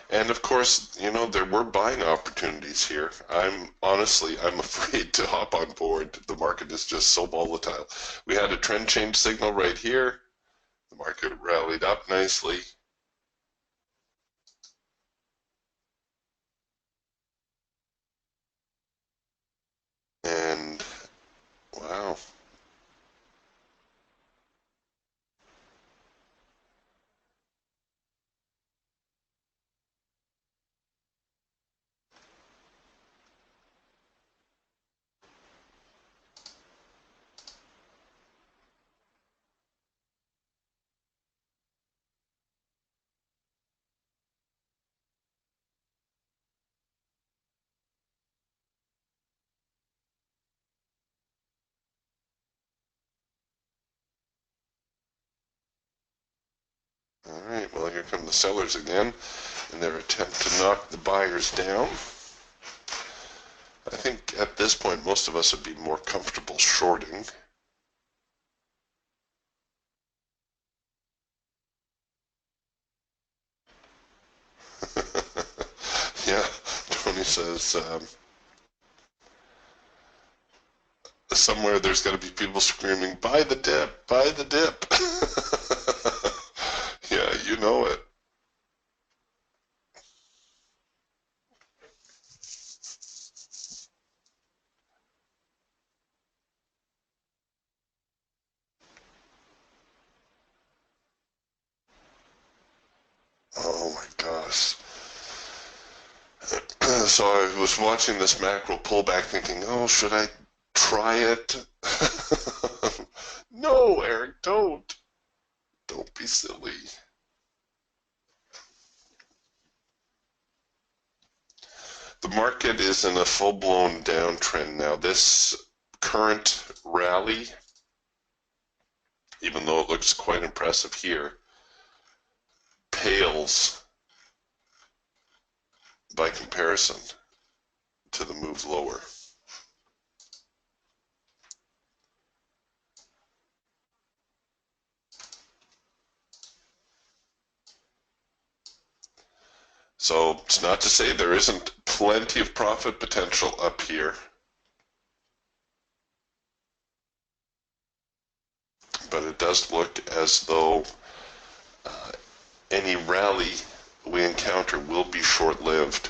And of course, there were buying opportunities here. I'm afraid to hop on board. The market is just so volatile. We had a trend change signal right here. The market rallied up nicely. And wow. All right, well, here come the sellers again in their attempt to knock the buyers down. I think at this point, most of us would be more comfortable shorting. Yeah, Tony says somewhere there's got to be people screaming, buy the dip, buy the dip. Yeah, you know it. Oh my gosh. So I was watching this macro pullback thinking, oh, should I try it? No, Eric, don't. Don't be silly. The market is in a full-blown downtrend now. This current rally, even though it looks quite impressive here, pales by comparison to the move lower. So it's not to say there isn't plenty of profit potential up here, but it does look as though any rally we encounter will be short-lived.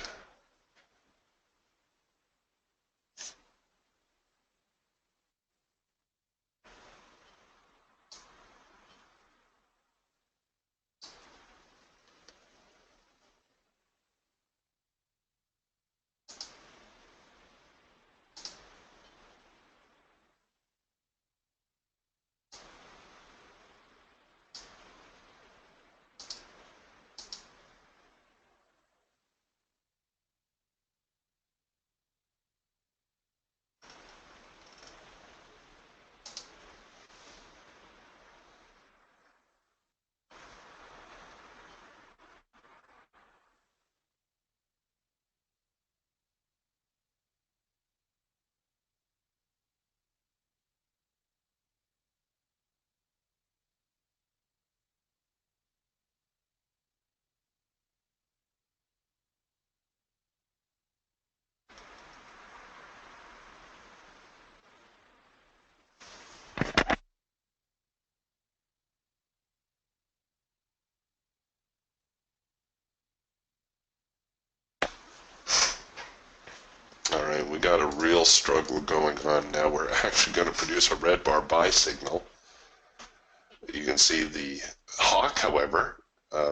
got a real struggle going on now. We're actually going to produce a red bar buy signal. You can see the hawk, however,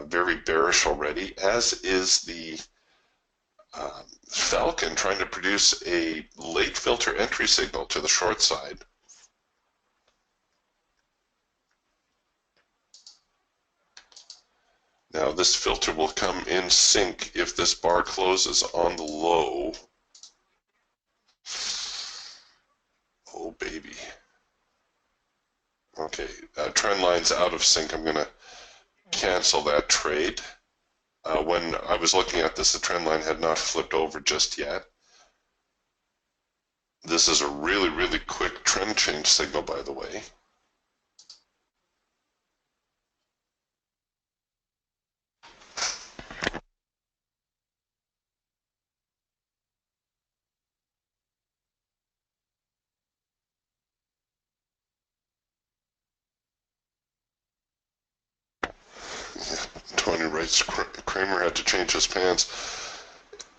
very bearish already, as is the Falcon trying to produce a late filter entry signal to the short side. Now this filter will come in sync if this bar closes on the low. Oh baby. Okay, trend line's out of sync. I'm going to cancel that trade. When I was looking at this, the trend line had not flipped over just yet. This is a really, really quick trend change signal, by the way. Tony writes, Kramer had to change his pants.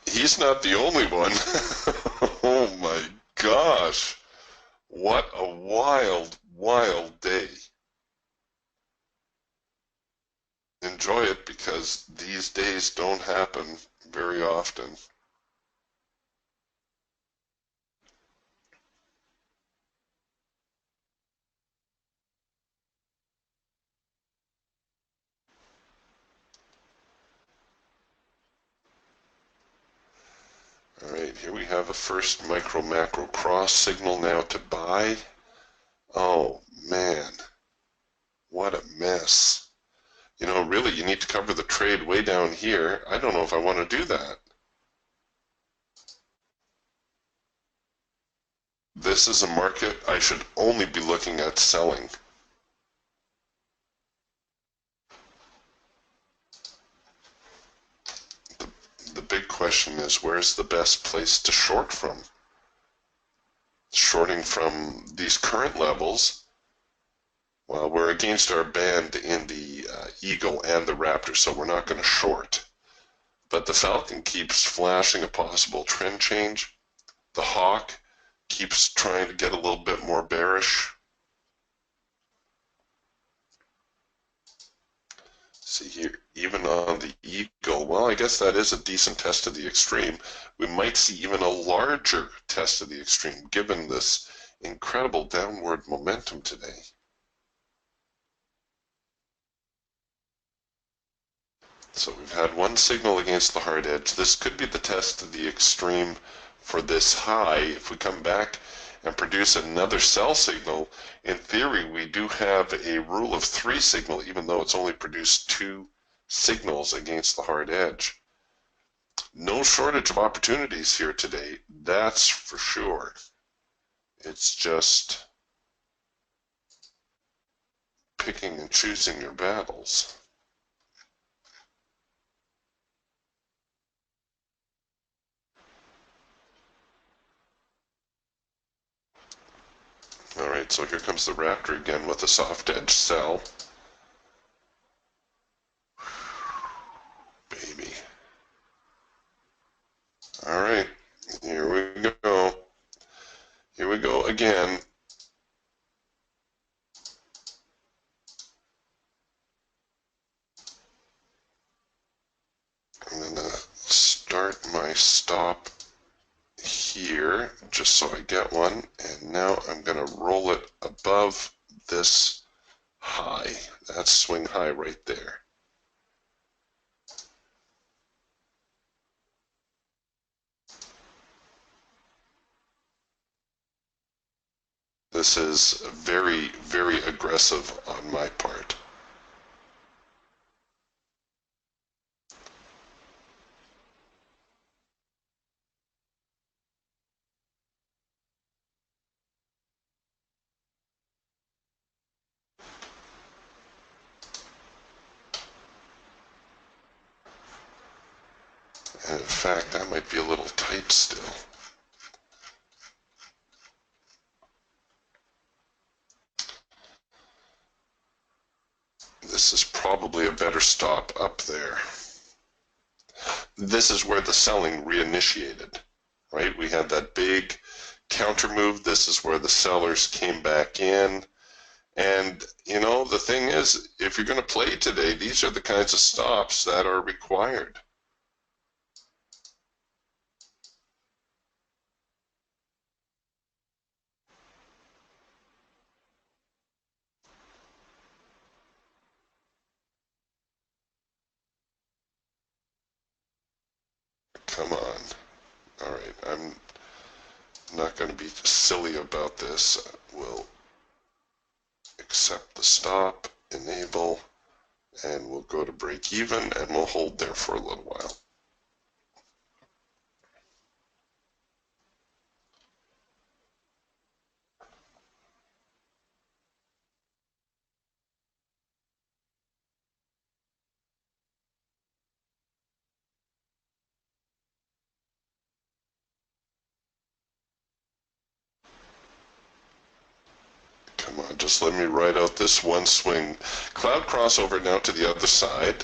He's not the only one. Oh my gosh. What a wild, wild day. Enjoy it because these days don't happen very often. All right, here we have a first micro macro cross signal now to buy. Oh man, what a mess. You know, really, you need to cover the trade way down here. I don't know if I want to do that. This is a market I should only be looking at selling. The big question is, where's the best place to short from? Shorting from these current levels, well, we're against our band in the Eagle and the Raptor, so we're not going to short. But the Falcon keeps flashing a possible trend change. The Hawk keeps trying to get a little bit more bearish. See here, even on the Eagle, well, I guess that is a decent test of the extreme. We might see even a larger test of the extreme given this incredible downward momentum today. So we've had one signal against the hard edge. This could be the test of the extreme for this high. If we come back and produce another sell signal, in theory we do have a rule of 3 signal, even though it's only produced 2 signals against the hard edge. No shortage of opportunities here today, that's for sure. It's just picking and choosing your battles. All right, so here comes the Raptor again with a soft edge sell. Baby. All right, here we go. Here we go again. I'm going to start my stop here just so I get one, and now I'm going to roll it above this high. That's swing high right there. This is very, very aggressive on my part. And in fact, that might be a little tight still. This is probably a better stop up there. This is where the selling reinitiated. right? We had that big counter move. This is where the sellers came back in. And, the thing is, if you're going to play today, these are the kinds of stops that are required. Come on. All right, I'm not going to be silly about this. We'll accept the stop, enable, and we'll go to break even, and we'll hold there for a little while. Come on, just let me ride out this one swing. Cloud crossover now to the other side.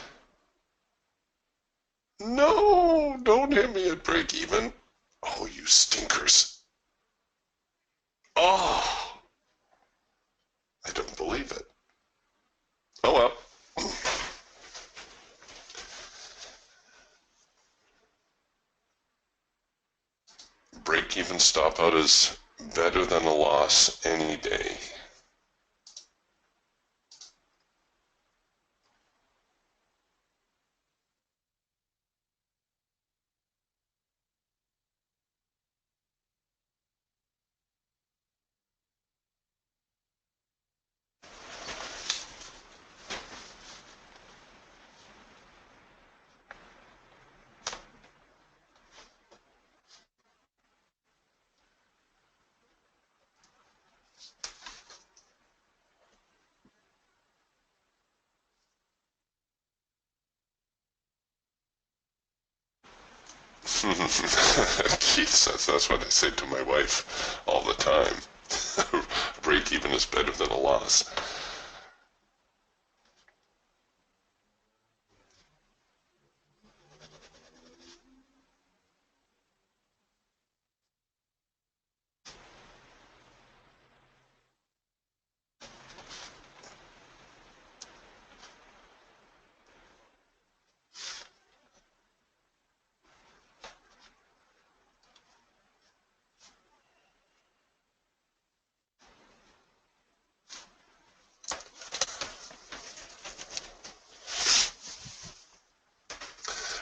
No, don't hit me at break even. Oh, you stinkers. Oh, I don't believe it. Oh well. Break even stop out is better than a loss any day. Keith says that's what I say to my wife all the time. Break even is better than a loss.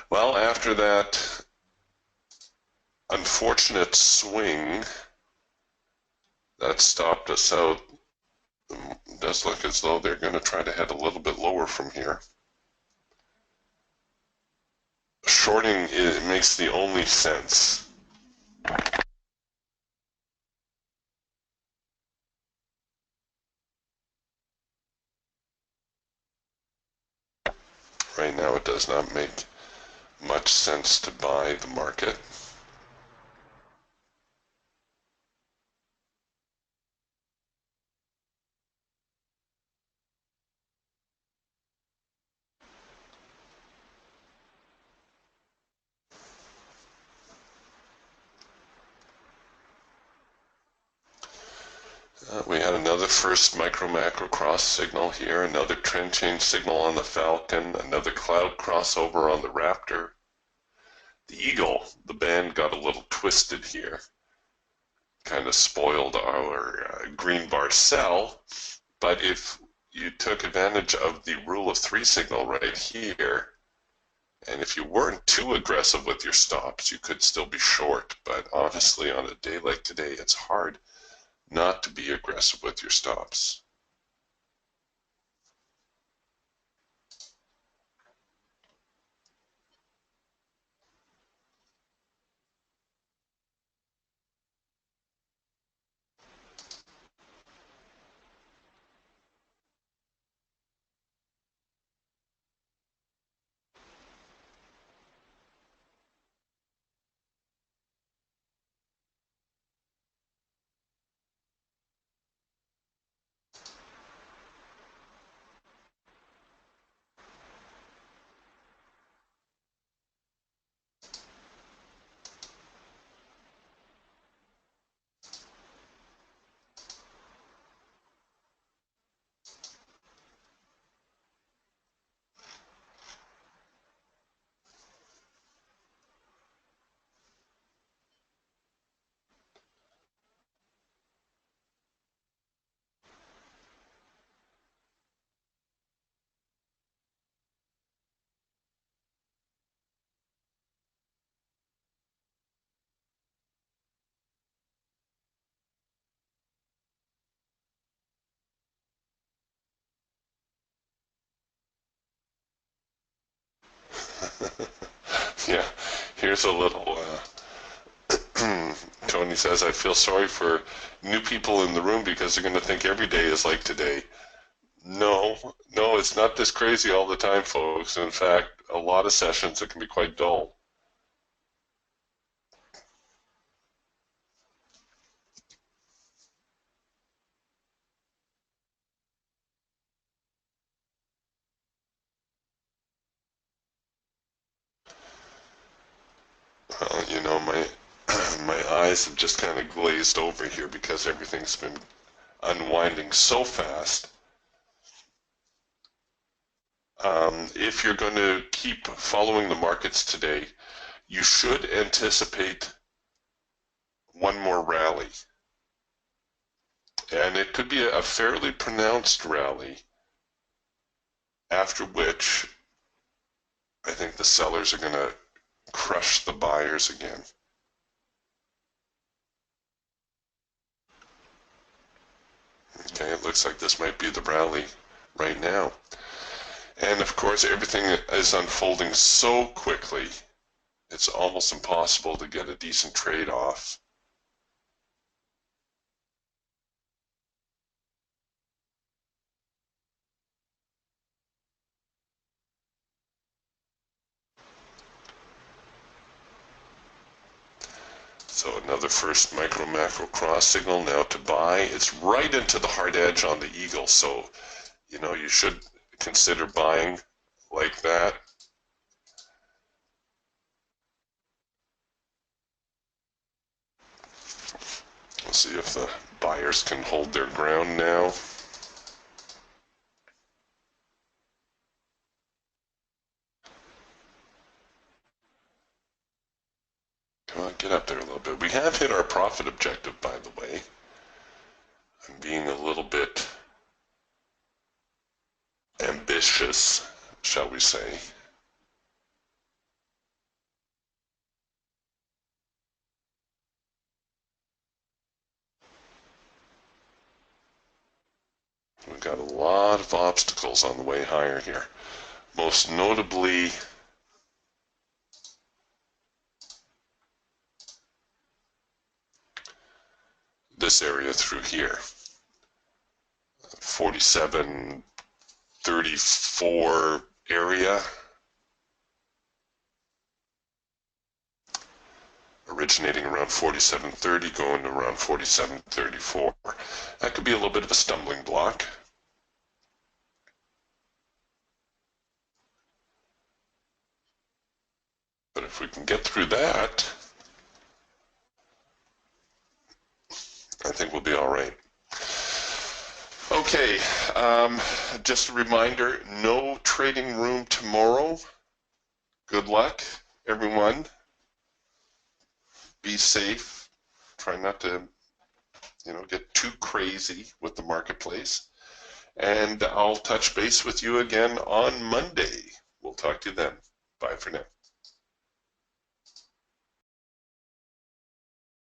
Well, after that unfortunate swing that stopped us out, it does look as though they're going to try to head a little bit lower from here. Shorting it makes the only sense. Right now it does not make much sense to buy the market. We had another first micro macro cross signal here, another trend change signal on the Falcon, another cloud crossover on the Raptor. The Eagle, the band got a little twisted here, kind of spoiled our green bar sell, but if you took advantage of the rule of three signal right here, and if you weren't too aggressive with your stops, you could still be short, but honestly on a day like today, it's hard not to be aggressive with your stops. Yeah, here's a little. Tony says, I feel sorry for new people in the room because they're going to think every day is like today. No, no, it's not this crazy all the time, folks. In fact, a lot of sessions it can be quite dull. My my eyes have just kind of glazed over here because everything's been unwinding so fast. If you're going to keep following the markets today, you should anticipate one more rally. And it could be a fairly pronounced rally, after which I think the sellers are going to crush the buyers again. Okay, it looks like this might be the rally right now. And of course, everything is unfolding so quickly, it's almost impossible to get a decent trade off. So another first micro macro cross signal now to buy. It's right into the hard edge on the eagle, so you should consider buying like that. Let's see if the buyers can hold their ground now. Come on, get up there a little bit. We have hit our profit objective, by the way. I'm being a little bit ambitious, shall we say. We've got a lot of obstacles on the way higher here. Most notably, this area through here. 47.34 area. Originating around 47.30, going to around 47.34. That could be a little bit of a stumbling block. But if we can get through that, I think we'll be all right. Okay, just a reminder, no trading room tomorrow. Good luck, everyone. Be safe. Try not to, get too crazy with the marketplace. And I'll touch base with you again on Monday. We'll talk to you then. Bye for now.